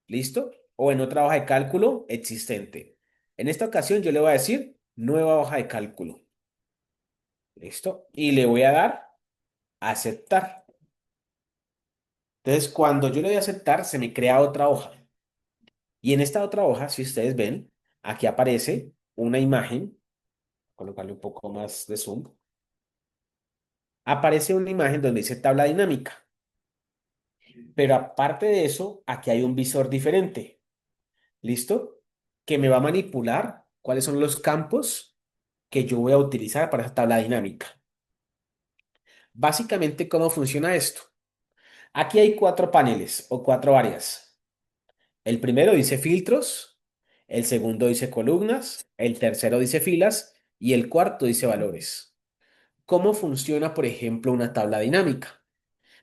¿Listo? O en otra hoja de cálculo existente. En esta ocasión, yo le voy a decir nueva hoja de cálculo. ¿Listo? Y le voy a dar aceptar. Entonces, cuando yo le doy a aceptar, se me crea otra hoja. Y en esta otra hoja, si ustedes ven, aquí aparece una imagen, colocarle un poco más de zoom, aparece una imagen donde dice tabla dinámica. Pero aparte de eso, aquí hay un visor diferente. ¿Listo? Que me va a manipular cuáles son los campos que yo voy a utilizar para esa tabla dinámica. Básicamente, ¿cómo funciona esto? Aquí hay cuatro paneles o cuatro áreas. El primero dice filtros, el segundo dice columnas, el tercero dice filas y el cuarto dice valores. ¿Cómo funciona, por ejemplo, una tabla dinámica?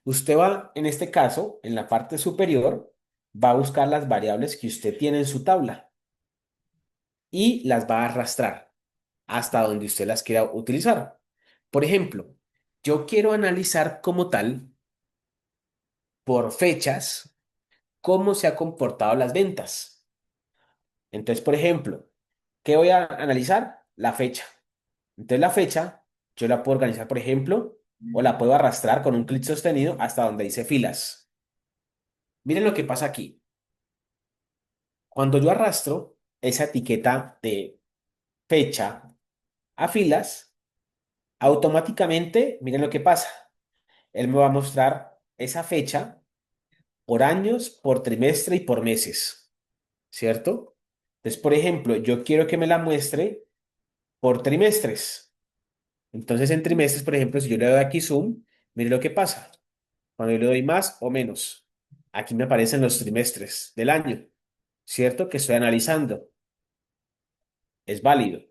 Usted va, en este caso, en la parte superior, va a buscar las variables que usted tiene en su tabla y las va a arrastrar hasta donde usted las quiera utilizar. Por ejemplo, yo quiero analizar como tal, por fechas, cómo se ha comportado las ventas. Entonces, por ejemplo, ¿qué voy a analizar? La fecha. Entonces, la fecha yo la puedo organizar, por ejemplo, o la puedo arrastrar con un clic sostenido hasta donde dice filas. Miren lo que pasa aquí. Cuando yo arrastro esa etiqueta de fecha a filas, automáticamente, miren lo que pasa. Él me va a mostrar esa fecha por años, por trimestre y por meses, ¿cierto? Entonces, por ejemplo, yo quiero que me la muestre por trimestres. Entonces, en trimestres, por ejemplo, si yo le doy aquí zoom, mire lo que pasa. Cuando yo le doy más o menos, aquí me aparecen los trimestres del año, ¿cierto? Que estoy analizando. Es válido,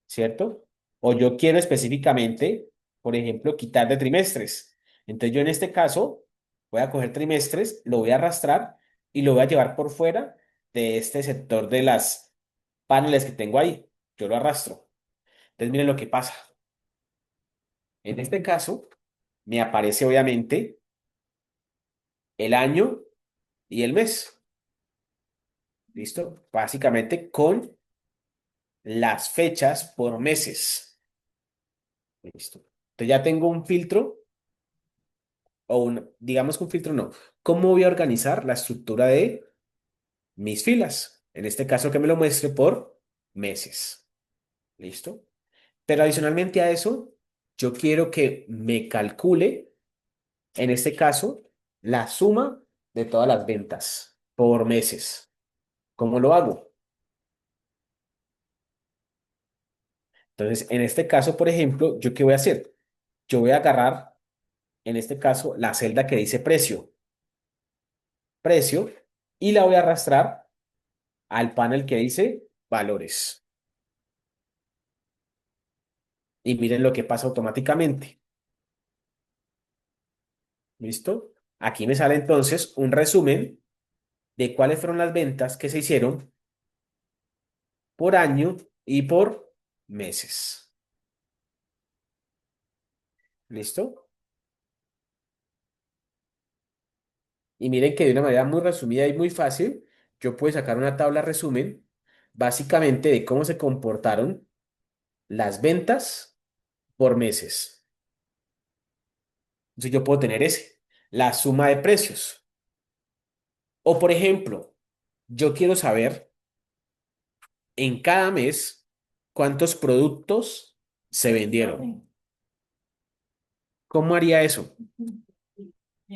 ¿cierto? O yo quiero específicamente, por ejemplo, quitar de trimestres. Entonces yo en este caso voy a coger trimestres, lo voy a arrastrar y lo voy a llevar por fuera de este sector de las paneles que tengo ahí. Yo lo arrastro. Entonces miren lo que pasa. En este caso me aparece obviamente el año y el mes. ¿Listo? Básicamente con las fechas por meses. ¿Listo? Entonces ya tengo un filtro o digamos que un filtro no. ¿Cómo voy a organizar la estructura de mis filas? En este caso que me lo muestre por meses. ¿Listo? Pero adicionalmente a eso, yo quiero que me calcule, en este caso, la suma de todas las ventas por meses. ¿Cómo lo hago? Entonces, en este caso, por ejemplo, ¿yo qué voy a hacer? Yo voy a agarrar, en este caso, la celda que dice precio, y la voy a arrastrar al panel que dice valores. Y miren lo que pasa automáticamente. ¿Listo? Aquí me sale entonces un resumen de cuáles fueron las ventas que se hicieron por año y por meses. ¿Listo? Y miren que de una manera muy resumida y muy fácil, yo puedo sacar una tabla resumen básicamente de cómo se comportaron las ventas por meses. Entonces yo puedo tener la suma de precios. O por ejemplo, yo quiero saber en cada mes cuántos productos se vendieron. ¿Cómo haría eso?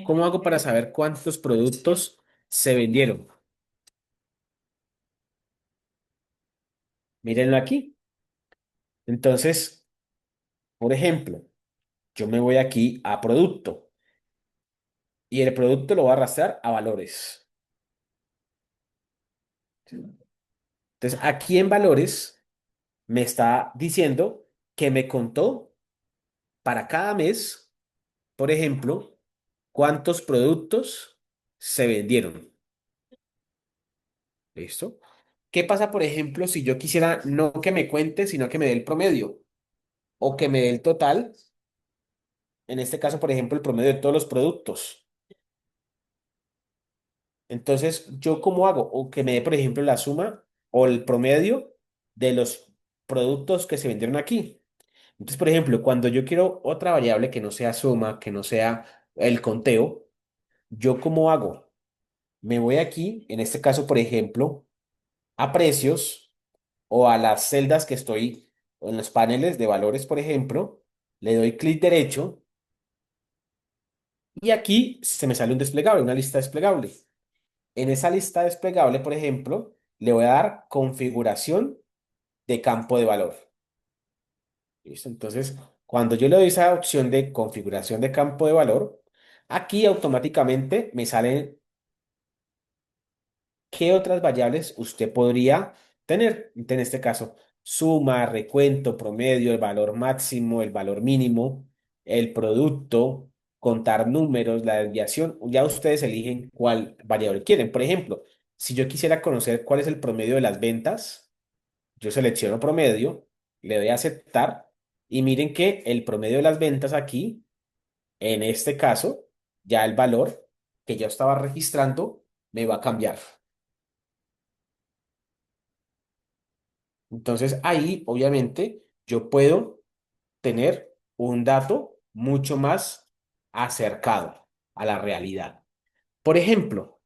¿Cómo hago para saber cuántos productos se vendieron? Mírenlo aquí. Entonces, por ejemplo, yo me voy aquí a producto y el producto lo voy a arrastrar a valores. Entonces, aquí en valores me está diciendo que me contó para cada mes, por ejemplo, cuántos productos se vendieron. ¿Listo? ¿Qué pasa, por ejemplo, si yo quisiera no que me cuente, sino que me dé el promedio o que me dé el total? En este caso, por ejemplo, el promedio de todos los productos. Entonces, ¿yo cómo hago? O que me dé, por ejemplo, la suma o el promedio de los productos que se vendieron aquí. Entonces, por ejemplo, cuando yo quiero otra variable que no sea suma, que no sea el conteo, ¿yo cómo hago? Me voy aquí, en este caso, por ejemplo, a precios o a las celdas que estoy en los paneles de valores, por ejemplo, le doy clic derecho y aquí se me sale un desplegable, una lista desplegable. En esa lista desplegable, por ejemplo, le voy a dar configuración de campo de valor. ¿Listo? Entonces, cuando yo le doy esa opción de configuración de campo de valor, aquí automáticamente me salen qué otras variables usted podría tener. En este caso, suma, recuento, promedio, el valor máximo, el valor mínimo, el producto, contar números, la desviación. Ya ustedes eligen cuál variable quieren. Por ejemplo, si yo quisiera conocer cuál es el promedio de las ventas, yo selecciono promedio, le doy a aceptar y miren que el promedio de las ventas aquí, en este caso, ya el valor que yo estaba registrando me va a cambiar. Entonces ahí, obviamente, yo puedo tener un dato mucho más acercado a la realidad. Por ejemplo,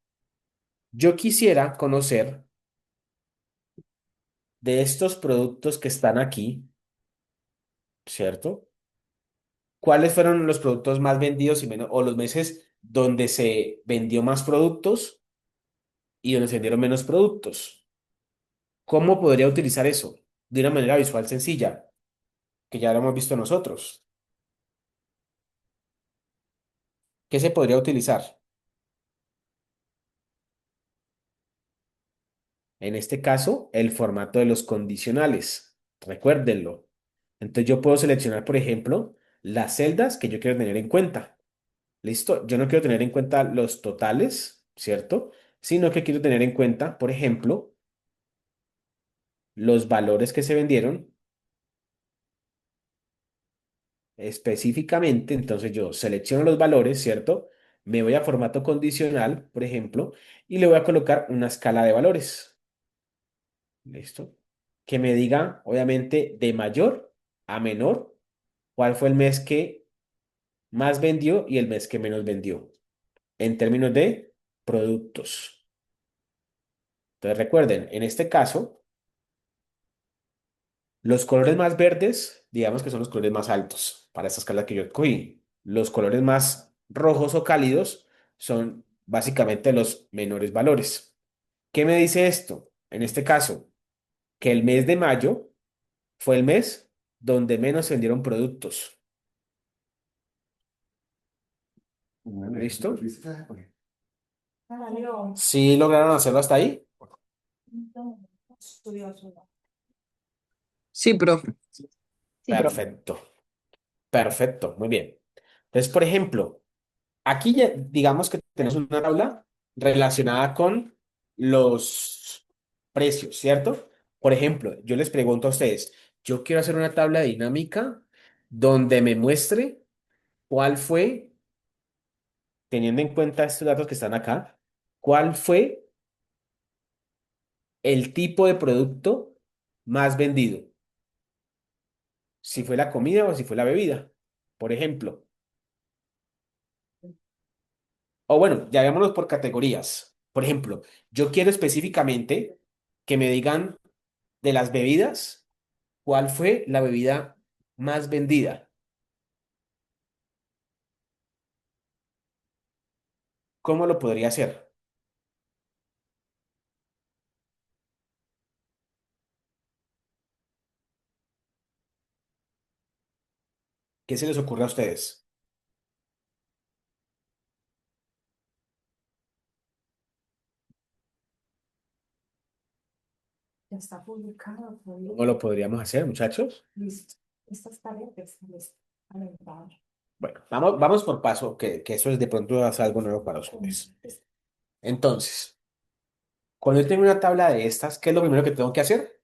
yo quisiera conocer de estos productos que están aquí, ¿cierto? ¿Cuáles fueron los productos más vendidos y menos, o los meses donde se vendió más productos y donde se vendieron menos productos? ¿Cómo podría utilizar eso? De una manera visual sencilla, que ya lo hemos visto nosotros. ¿Qué se podría utilizar? En este caso, el formato de los condicionales. Recuérdenlo. Entonces yo puedo seleccionar, por ejemplo, las celdas que yo quiero tener en cuenta. ¿Listo? Yo no quiero tener en cuenta los totales, ¿cierto? Sino que quiero tener en cuenta, por ejemplo, los valores que se vendieron específicamente. Entonces yo selecciono los valores, ¿cierto? Me voy a formato condicional, por ejemplo, y le voy a colocar una escala de valores. ¿Listo? Que me diga, obviamente, de mayor a menor, cuál fue el mes que más vendió y el mes que menos vendió, en términos de productos. Entonces recuerden, en este caso, los colores más verdes, digamos que son los colores más altos para esta escala que yo escogí. Los colores más rojos o cálidos son básicamente los menores valores. ¿Qué me dice esto? En este caso, que el mes de mayo fue el mes donde menos se vendieron productos. ¿Listo? ¿Sí lograron hacerlo hasta ahí? Sí, profe. Sí, profe. Perfecto, perfecto, muy bien. Entonces, por ejemplo, aquí ya digamos que tenemos una tabla relacionada con los precios, ¿cierto? Por ejemplo, yo les pregunto a ustedes, yo quiero hacer una tabla dinámica donde me muestre cuál fue, teniendo en cuenta estos datos que están acá, cuál fue el tipo de producto más vendido, si fue la comida o si fue la bebida, por ejemplo. O bueno, ya veámonos por categorías. Por ejemplo, yo quiero específicamente que me digan de las bebidas, ¿cuál fue la bebida más vendida? ¿Cómo lo podría hacer? ¿Qué se les ocurre a ustedes? Ya está publicado, ¿Cómo lo podríamos hacer, muchachos? listo. Estas tareas les alentaban. Bueno, vamos por paso, que eso es de pronto es algo nuevo para ustedes. Entonces, cuando yo tengo una tabla de estas, ¿qué es lo primero que tengo que hacer?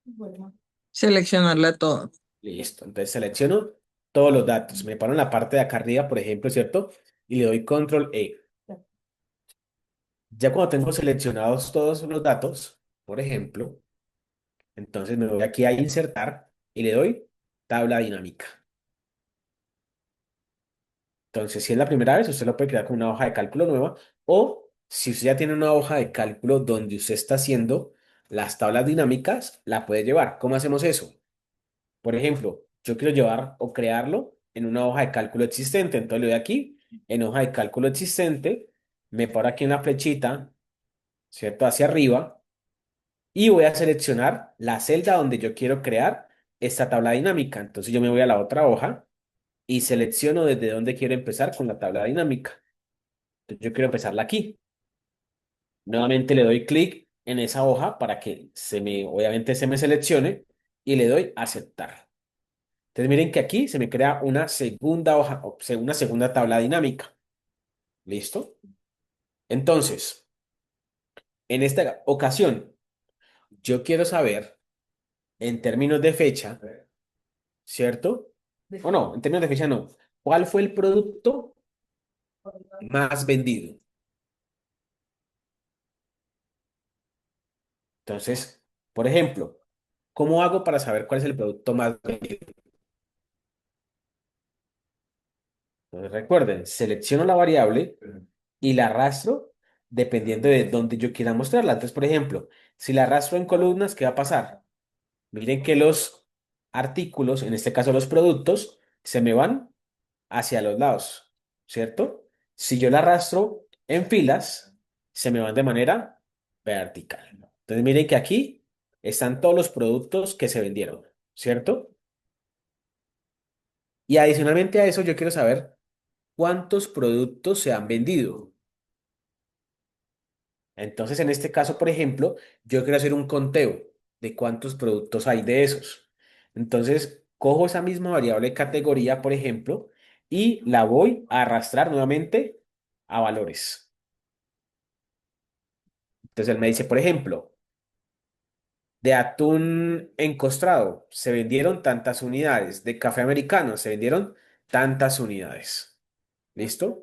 Bueno, Seleccionarla todo. Listo. Entonces selecciono todos los datos. Me paro en la parte de acá arriba, por ejemplo, ¿cierto? Y le doy control E. Ya cuando tengo seleccionados todos los datos, por ejemplo, entonces me voy aquí a insertar y le doy tabla dinámica. Entonces, si es la primera vez, usted lo puede crear con una hoja de cálculo nueva o si usted ya tiene una hoja de cálculo donde usted está haciendo las tablas dinámicas, la puede llevar. ¿Cómo hacemos eso? Por ejemplo, yo quiero llevar o crearlo en una hoja de cálculo existente. Entonces le doy aquí, en hoja de cálculo existente, me paro aquí en la flechita, ¿cierto? Hacia arriba y voy a seleccionar la celda donde yo quiero crear esta tabla dinámica. Entonces yo me voy a la otra hoja y selecciono desde dónde quiero empezar con la tabla dinámica. Entonces yo quiero empezarla aquí. Nuevamente le doy clic en esa hoja para que obviamente se me seleccione y le doy aceptar. Entonces miren que aquí se me crea una segunda hoja, o sea, una segunda tabla dinámica. ¿Listo? Entonces, en esta ocasión, yo quiero saber en términos de fecha, ¿cierto? O no, en términos de fecha no. ¿Cuál fue el producto más vendido? Entonces, por ejemplo, ¿cómo hago para saber cuál es el producto más vendido? Entonces, recuerden, selecciono la variable y la arrastro dependiendo de dónde yo quiera mostrarla. Entonces, por ejemplo, si la arrastro en columnas, ¿qué va a pasar? Miren que los artículos, en este caso los productos, se me van hacia los lados, ¿cierto? Si yo la arrastro en filas, se me van de manera vertical. Entonces, miren que aquí están todos los productos que se vendieron, ¿cierto? Y adicionalmente a eso, yo quiero saber cuántos productos se han vendido. Entonces, en este caso, por ejemplo, yo quiero hacer un conteo de cuántos productos hay de esos. Entonces, cojo esa misma variable categoría, por ejemplo, y la voy a arrastrar nuevamente a valores. Entonces él me dice, por ejemplo, de atún encostrado se vendieron tantas unidades, de café americano se vendieron tantas unidades. ¿Listo?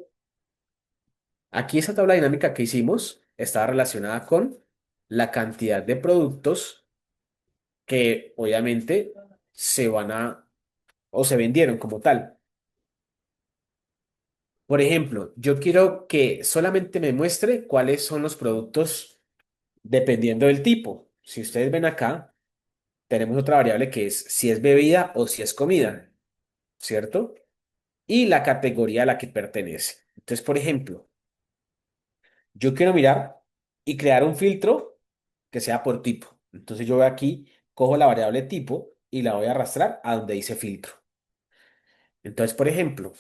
Aquí esa tabla dinámica que hicimos está relacionada con la cantidad de productos que obviamente se van a o se vendieron como tal. Por ejemplo, yo quiero que solamente me muestre cuáles son los productos dependiendo del tipo. Si ustedes ven acá, tenemos otra variable que es si es bebida o si es comida, ¿cierto? Y la categoría a la que pertenece. Entonces, por ejemplo, yo quiero mirar y crear un filtro que sea por tipo. Entonces yo voy aquí, cojo la variable tipo y la voy a arrastrar a donde dice filtro. Entonces, por ejemplo,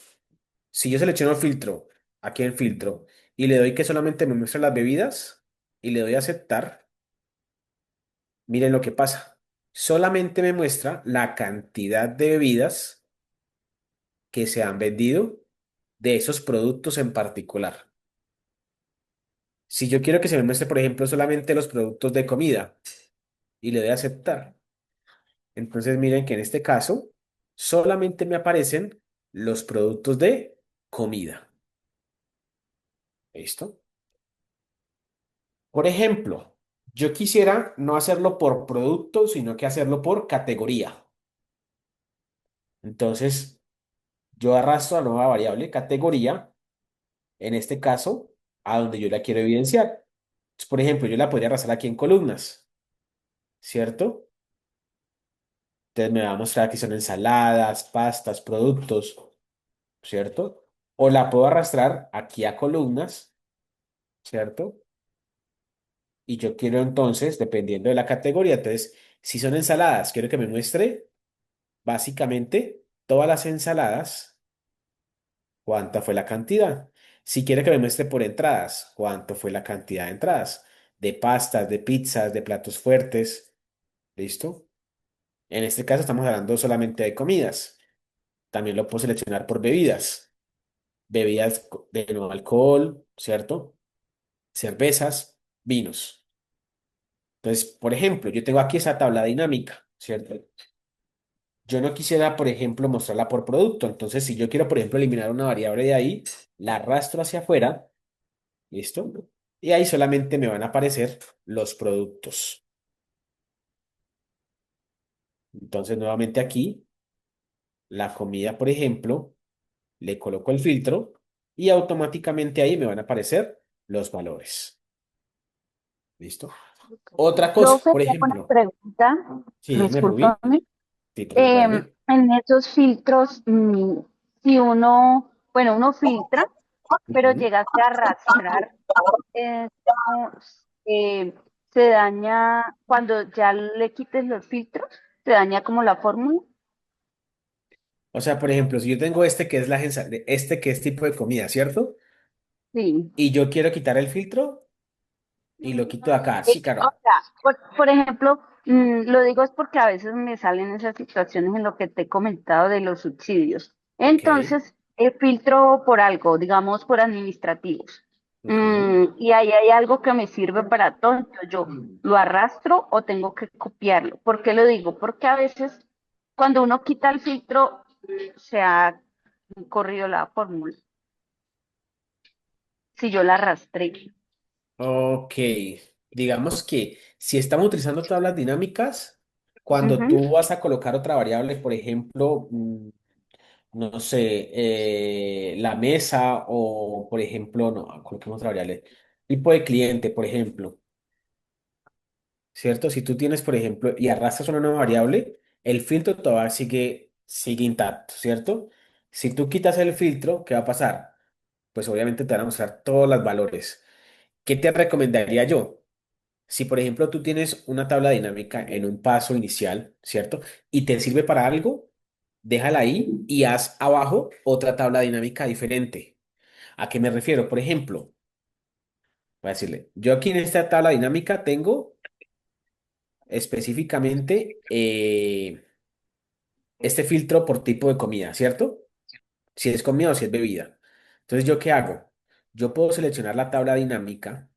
si yo selecciono el filtro, aquí en filtro, y le doy que solamente me muestre las bebidas y le doy a aceptar, miren lo que pasa. Solamente me muestra la cantidad de bebidas que se han vendido de esos productos en particular. Si yo quiero que se me muestre, por ejemplo, solamente los productos de comida y le doy a aceptar, entonces miren que en este caso solamente me aparecen los productos de comida. ¿Listo? Por ejemplo, yo quisiera no hacerlo por producto, sino que hacerlo por categoría. Entonces, yo arrastro la nueva variable categoría, en este caso, a donde yo la quiero evidenciar. Entonces, por ejemplo, yo la podría arrastrar aquí en columnas, ¿cierto? Entonces me va a mostrar que son ensaladas, pastas, productos, ¿cierto? O la puedo arrastrar aquí a columnas, ¿cierto? Y yo quiero entonces, dependiendo de la categoría, entonces, si son ensaladas, quiero que me muestre básicamente todas las ensaladas, cuánta fue la cantidad. Si quiere que me muestre por entradas, cuánto fue la cantidad de entradas, de pastas, de pizzas, de platos fuertes, ¿listo? En este caso estamos hablando solamente de comidas. También lo puedo seleccionar por bebidas. Bebidas de no alcohol, ¿cierto? Cervezas, vinos. Entonces, por ejemplo, yo tengo aquí esa tabla dinámica, ¿cierto? Yo no quisiera, por ejemplo, mostrarla por producto. Entonces, si yo quiero, por ejemplo, eliminar una variable de ahí, la arrastro hacia afuera, ¿listo? Y ahí solamente me van a aparecer los productos. Entonces, nuevamente aquí, la comida, por ejemplo, le coloco el filtro y automáticamente ahí me van a aparecer los valores. ¿Listo? Otra cosa, Profe, por tengo una ejemplo, pregunta, sí, dígame, Rubí, discúlpame. sí, pregúntame. En esos filtros, si uno, bueno, uno filtra, pero Ujú. llegaste a arrastrar, esto, se daña, cuando ya le quites los filtros, se daña como la fórmula. O sea, por ejemplo, si yo tengo este que es este que es tipo de comida, ¿cierto? Sí. Y yo quiero quitar el filtro y lo quito de acá. Sí, O claro. sea, por ejemplo, lo digo es porque a veces me salen esas situaciones en lo que te he comentado de los subsidios. Ok. Entonces, filtro por algo, digamos por administrativos. Ujú. Y ahí hay algo que me sirve para todo, entonces yo lo arrastro o tengo que copiarlo. ¿Por qué lo digo? Porque a veces cuando uno quita el filtro se ha corrido la fórmula, si yo la arrastré. Ok. Digamos que si estamos utilizando tablas dinámicas, cuando Ujú. tú vas a colocar otra variable, por ejemplo, no sé, la mesa o, por ejemplo, no, coloquemos otra variable, tipo de cliente, por ejemplo, ¿cierto? Si tú tienes, por ejemplo, y arrastras una nueva variable, el filtro todavía sigue intacto, ¿cierto? Si tú quitas el filtro, ¿qué va a pasar? Pues obviamente te van a mostrar todos los valores. ¿Qué te recomendaría yo? Si, por ejemplo, tú tienes una tabla dinámica en un paso inicial, ¿cierto? Y te sirve para algo, déjala ahí y haz abajo otra tabla dinámica diferente. ¿A qué me refiero? Por ejemplo, voy a decirle, yo aquí en esta tabla dinámica tengo específicamente este filtro por tipo de comida, ¿cierto? Si es comida o si es bebida. Entonces, ¿yo qué hago? Yo puedo seleccionar la tabla dinámica,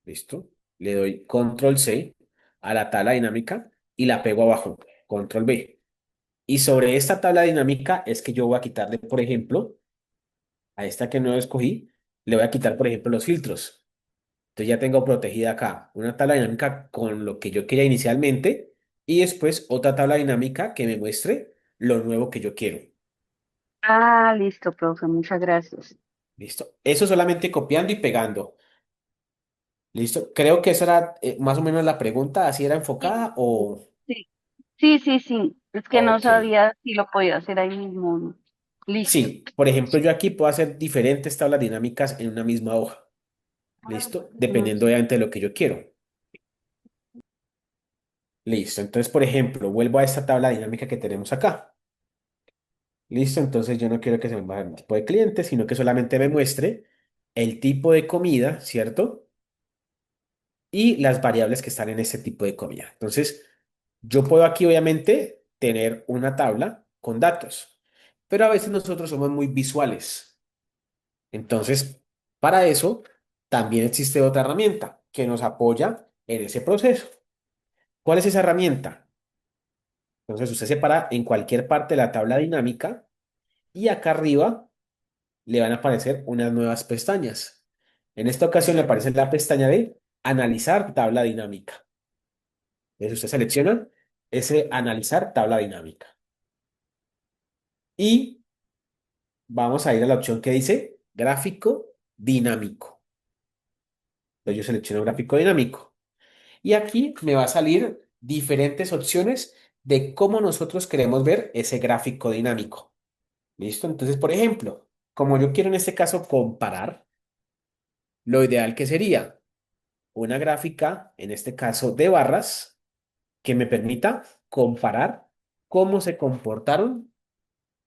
¿listo? Le doy control C a la tabla dinámica y la pego abajo, control B. Y sobre esta tabla dinámica es que yo voy a quitarle, por ejemplo, a esta que no escogí, le voy a quitar, por ejemplo, los filtros. Entonces ya tengo protegida acá una tabla dinámica con lo que yo quería inicialmente y después otra tabla dinámica que me muestre lo nuevo que yo quiero. Ah, listo, profe, muchas gracias. ¿Listo? Eso solamente copiando y pegando. ¿Listo? Creo que esa era más o menos la pregunta, ¿así era Sí, enfocada o...? sí, sí. Es que no Ok. sabía si lo podía hacer ahí mismo. ¿No? Listo. Sí, por ejemplo, yo aquí puedo hacer diferentes tablas dinámicas en una misma hoja. ¿Listo? Mm, Dependiendo obviamente de lo que yo quiero. Listo. Entonces, por ejemplo, vuelvo a esta tabla dinámica que tenemos acá. Listo. Entonces, yo no quiero que se me baje el tipo de cliente, sino que solamente me muestre el tipo de comida, ¿cierto? Y las variables que están en ese tipo de comida. Entonces, yo puedo aquí obviamente tener una tabla con datos, pero a veces nosotros somos muy visuales. Entonces, para eso también existe otra herramienta que nos apoya en ese proceso. ¿Cuál es esa herramienta? Entonces, usted se para en cualquier parte de la tabla dinámica y acá arriba le van a aparecer unas nuevas pestañas. En esta ocasión le aparece la pestaña de analizar tabla dinámica. Entonces, usted selecciona ese analizar tabla dinámica y vamos a ir a la opción que dice gráfico dinámico. Entonces, yo selecciono gráfico dinámico. Y aquí me va a salir diferentes opciones de cómo nosotros queremos ver ese gráfico dinámico. ¿Listo? Entonces, por ejemplo, como yo quiero en este caso comparar, lo ideal que sería una gráfica, en este caso de barras, que me permita comparar cómo se comportaron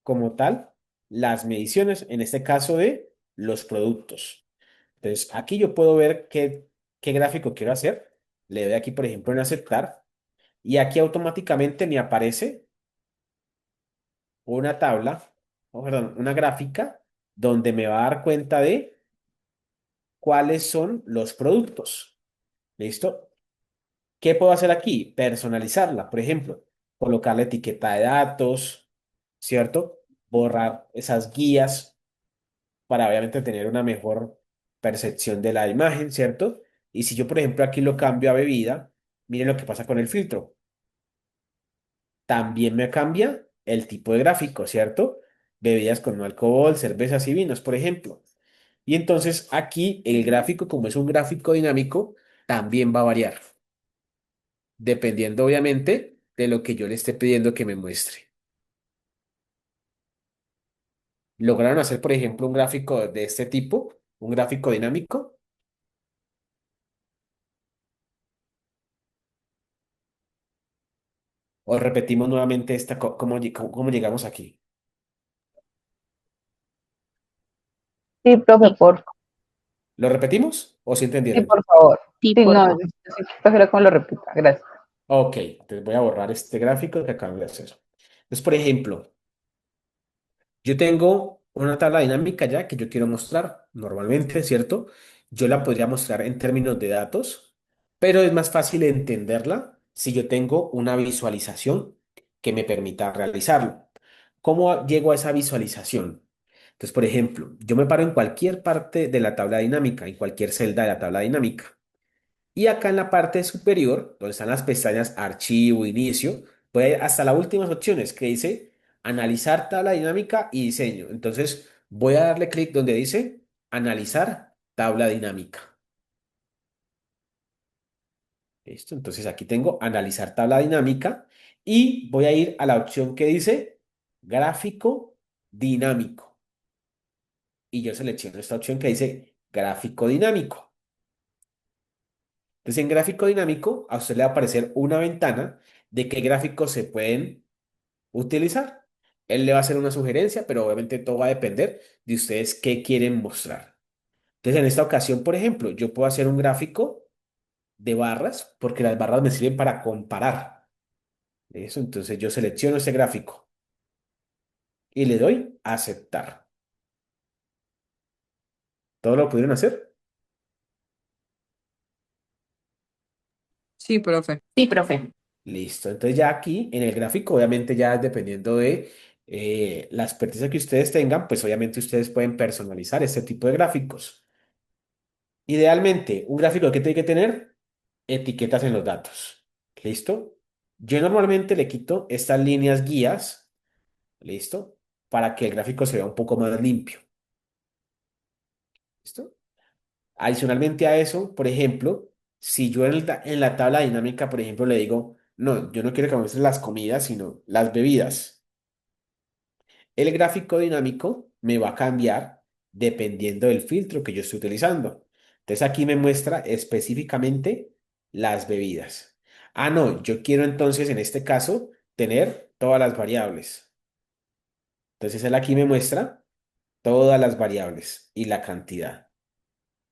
como tal las mediciones, en este caso de los productos. Entonces, aquí yo puedo ver qué gráfico quiero hacer. Le doy aquí, por ejemplo, en aceptar. Y aquí automáticamente me aparece una tabla, perdón, una gráfica donde me va a dar cuenta de cuáles son los productos. ¿Listo? ¿Qué puedo hacer aquí? Personalizarla, por ejemplo, colocarle etiqueta de datos, ¿cierto? Borrar esas guías para obviamente tener una mejor percepción de la imagen, ¿cierto? Y si yo, por ejemplo, aquí lo cambio a bebida, miren lo que pasa con el filtro. También me cambia el tipo de gráfico, ¿cierto? Bebidas con no alcohol, cervezas y vinos, por ejemplo. Y entonces aquí el gráfico, como es un gráfico dinámico, también va a variar, dependiendo obviamente de lo que yo le esté pidiendo que me muestre. ¿Lograron hacer, por ejemplo, un gráfico de este tipo? ¿Un gráfico dinámico? ¿O repetimos nuevamente cómo llegamos aquí? Sí, profe, por, ¿Lo repetimos o si sí, entendieron? por favor. Sí, Sí, no, porfa. yo sí prefiero que me lo repita. Gracias. Ok, entonces voy a borrar este gráfico que acabo de hacer. Entonces, por ejemplo, yo tengo una tabla dinámica ya que yo quiero mostrar normalmente, ¿cierto? Yo la podría mostrar en términos de datos, pero es más fácil entenderla si yo tengo una visualización que me permita realizarlo. ¿Cómo llego a esa visualización? Entonces, por ejemplo, yo me paro en cualquier parte de la tabla dinámica, en cualquier celda de la tabla dinámica. Y acá en la parte superior, donde están las pestañas Archivo, Inicio, voy a ir hasta las últimas opciones que dice Analizar tabla dinámica y diseño. Entonces voy a darle clic donde dice Analizar tabla dinámica. ¿Listo? Entonces aquí tengo Analizar tabla dinámica y voy a ir a la opción que dice Gráfico dinámico. Y yo selecciono esta opción que dice Gráfico dinámico. Entonces, en gráfico dinámico, a usted le va a aparecer una ventana de qué gráficos se pueden utilizar. Él le va a hacer una sugerencia, pero obviamente todo va a depender de ustedes qué quieren mostrar. Entonces, en esta ocasión, por ejemplo, yo puedo hacer un gráfico de barras, porque las barras me sirven para comparar. Listo, entonces yo selecciono ese gráfico y le doy a aceptar. ¿Todo lo pudieron hacer? Sí, profe. Sí, profe. Listo, entonces ya aquí en el gráfico, obviamente ya dependiendo de la experticia que ustedes tengan, pues obviamente ustedes pueden personalizar este tipo de gráficos. Idealmente, un gráfico que tiene que tener etiquetas en los datos. ¿Listo? Yo normalmente le quito estas líneas guías, ¿listo? Para que el gráfico se vea un poco más limpio. ¿Listo? Adicionalmente a eso, por ejemplo, si yo en la tabla dinámica, por ejemplo, le digo, no, yo no quiero que me muestres las comidas, sino las bebidas. El gráfico dinámico me va a cambiar dependiendo del filtro que yo estoy utilizando. Entonces aquí me muestra específicamente las bebidas. Ah, no, yo quiero entonces en este caso tener todas las variables. Entonces él aquí me muestra todas las variables y la cantidad.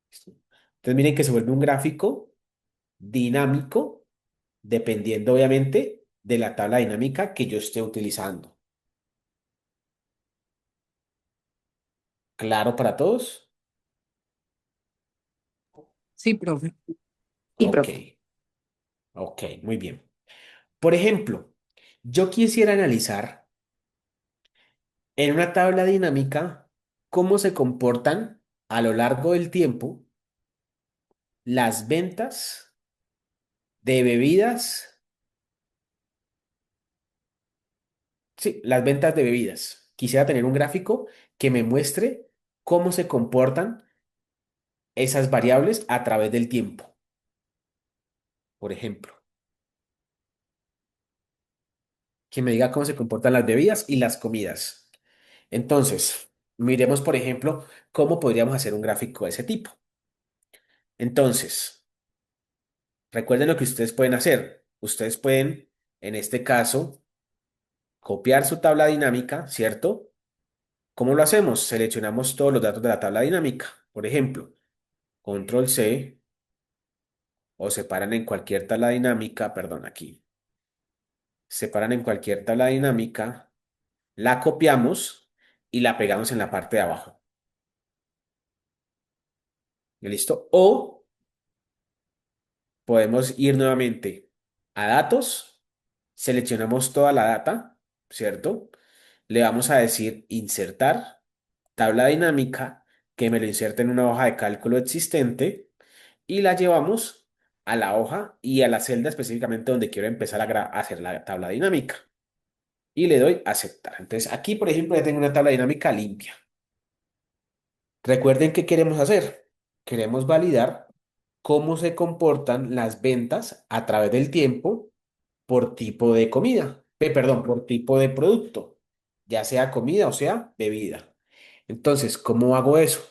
¿Listo? Entonces miren que se vuelve un gráfico dinámico dependiendo obviamente de la tabla dinámica que yo esté utilizando. ¿Claro para todos? Sí, profe. Sí, Ok, profe. ok, muy bien. Por ejemplo, yo quisiera analizar en una tabla dinámica cómo se comportan a lo largo del tiempo las ventas de bebidas, sí, las ventas de bebidas. Quisiera tener un gráfico que me muestre cómo se comportan esas variables a través del tiempo, por ejemplo. Que me diga cómo se comportan las bebidas y las comidas. Entonces, miremos, por ejemplo, cómo podríamos hacer un gráfico de ese tipo. Entonces, recuerden lo que ustedes pueden hacer. Ustedes pueden, en este caso, copiar su tabla dinámica, ¿cierto? ¿Cómo lo hacemos? Seleccionamos todos los datos de la tabla dinámica. Por ejemplo, control C o separan en cualquier tabla dinámica, perdón, aquí. Separan en cualquier tabla dinámica, la copiamos y la pegamos en la parte de abajo. ¿Listo? O podemos ir nuevamente a datos, seleccionamos toda la data, ¿cierto? Le vamos a decir insertar tabla dinámica, que me lo inserte en una hoja de cálculo existente y la llevamos a la hoja y a la celda específicamente donde quiero empezar a hacer la tabla dinámica. Y le doy aceptar. Entonces aquí, por ejemplo, ya tengo una tabla dinámica limpia. Recuerden qué queremos hacer. Queremos validar cómo se comportan las ventas a través del tiempo por tipo de comida, perdón, por tipo de producto, ya sea comida o sea bebida. Entonces, ¿cómo hago eso?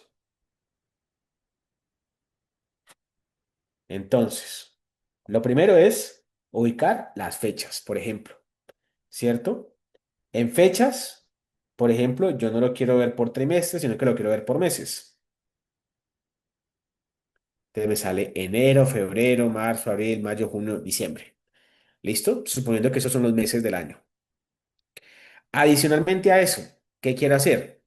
Entonces, lo primero es ubicar las fechas, por ejemplo, ¿cierto? En fechas, por ejemplo, yo no lo quiero ver por trimestre, sino que lo quiero ver por meses. Entonces me sale enero, febrero, marzo, abril, mayo, junio, diciembre. ¿Listo? Suponiendo que esos son los meses del año. Adicionalmente a eso, ¿qué quiero hacer?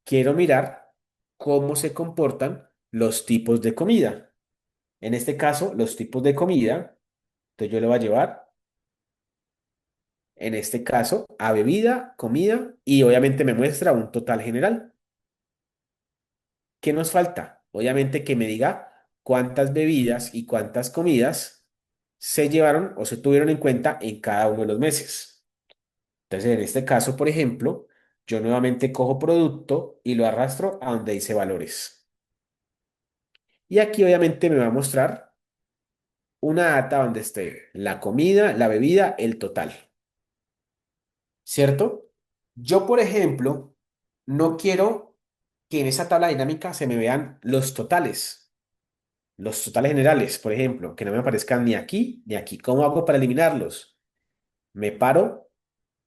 Quiero mirar cómo se comportan los tipos de comida. En este caso, los tipos de comida, entonces yo le voy a llevar, en este caso, a bebida, comida y obviamente me muestra un total general. ¿Qué nos falta? Obviamente que me diga cuántas bebidas y cuántas comidas se llevaron o se tuvieron en cuenta en cada uno de los meses. Entonces, en este caso, por ejemplo, yo nuevamente cojo producto y lo arrastro a donde dice valores. Y aquí obviamente me va a mostrar una data donde esté la comida, la bebida, el total, ¿cierto? Yo, por ejemplo, no quiero que en esa tabla dinámica se me vean los totales generales, por ejemplo, que no me aparezcan ni aquí ni aquí. ¿Cómo hago para eliminarlos? Me paro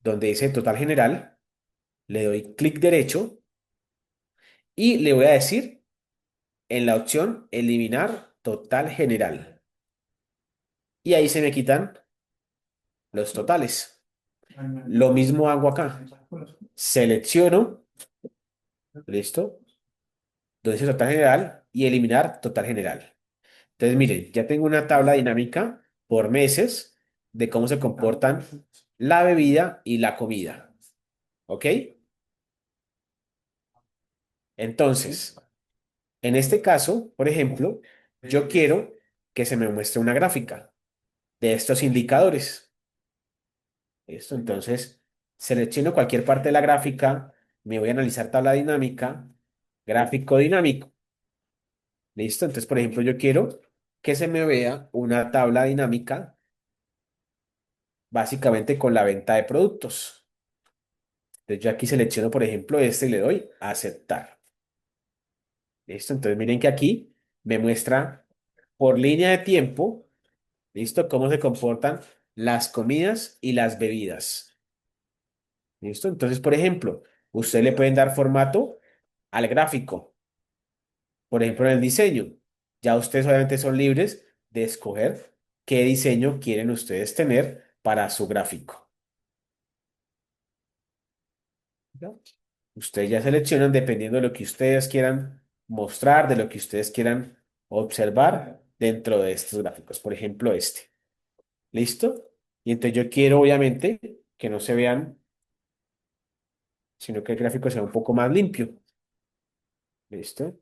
donde dice total general, le doy clic derecho y le voy a decir en la opción eliminar total general. Y ahí se me quitan los totales. Lo mismo hago acá. Selecciono, listo, donde dice total general y eliminar total general. Entonces, miren, ya tengo una tabla dinámica por meses de cómo se comportan la bebida y la comida. ¿Ok? Entonces, en este caso, por ejemplo, yo quiero que se me muestre una gráfica de estos indicadores. ¿Listo? Entonces, selecciono cualquier parte de la gráfica, me voy a analizar tabla dinámica, gráfico dinámico. ¿Listo? Entonces, por ejemplo, yo quiero que se me vea una tabla dinámica básicamente con la venta de productos. Entonces, yo aquí selecciono, por ejemplo, este y le doy a aceptar. ¿Listo? Entonces, miren que aquí me muestra por línea de tiempo, ¿listo? Cómo se comportan las comidas y las bebidas. ¿Listo? Entonces, por ejemplo, ustedes le pueden dar formato al gráfico, por ejemplo, en el diseño. Ya ustedes obviamente son libres de escoger qué diseño quieren ustedes tener para su gráfico. ¿Ya? Ustedes ya seleccionan dependiendo de lo que ustedes quieran mostrar, de lo que ustedes quieran observar dentro de estos gráficos. Por ejemplo, este. ¿Listo? Y entonces yo quiero, obviamente, que no se vean, sino que el gráfico sea un poco más limpio. ¿Listo?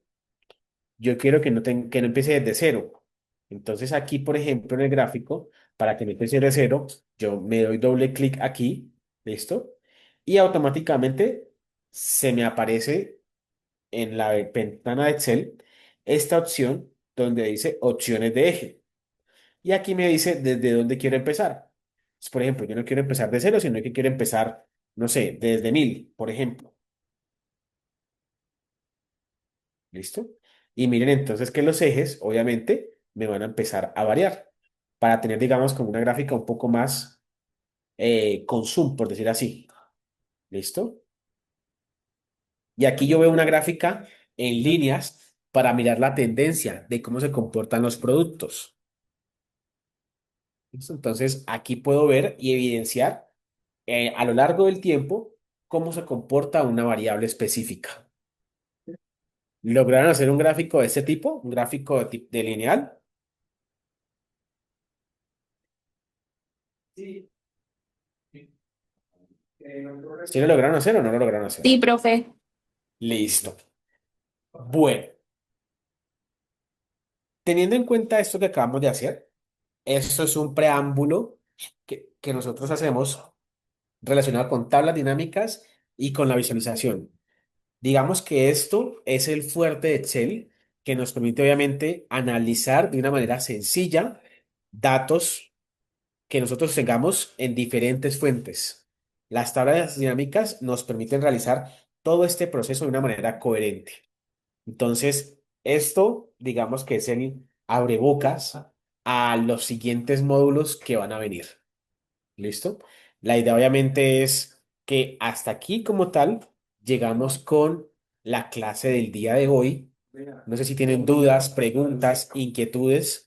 Yo quiero que no empiece desde cero. Entonces aquí, por ejemplo, en el gráfico, para que no empiece desde cero, yo me doy doble clic aquí, ¿listo? Y automáticamente se me aparece en la ventana de Excel esta opción donde dice opciones de eje. Y aquí me dice desde dónde quiero empezar. Entonces, por ejemplo, yo no quiero empezar de cero, sino que quiero empezar, no sé, desde 1000, por ejemplo. ¿Listo? Y miren entonces que los ejes, obviamente, me van a empezar a variar para tener, digamos, como una gráfica un poco más con zoom, por decir así. ¿Listo? Y aquí yo veo una gráfica en líneas para mirar la tendencia de cómo se comportan los productos. ¿Listo? Entonces, aquí puedo ver y evidenciar a lo largo del tiempo cómo se comporta una variable específica. ¿Lograron hacer un gráfico de este tipo? ¿Un gráfico de lineal? ¿Sí lo lograron hacer o no lo lograron hacer? Sí, profe. Listo. Bueno, teniendo en cuenta esto que acabamos de hacer, esto es un preámbulo que nosotros hacemos relacionado con tablas dinámicas y con la visualización. Digamos que esto es el fuerte de Excel que nos permite obviamente analizar de una manera sencilla datos que nosotros tengamos en diferentes fuentes. Las tablas dinámicas nos permiten realizar todo este proceso de una manera coherente. Entonces, esto, digamos que es el abrebocas a los siguientes módulos que van a venir. ¿Listo? La idea obviamente es que hasta aquí como tal llegamos con la clase del día de hoy. No sé si tienen dudas, preguntas, inquietudes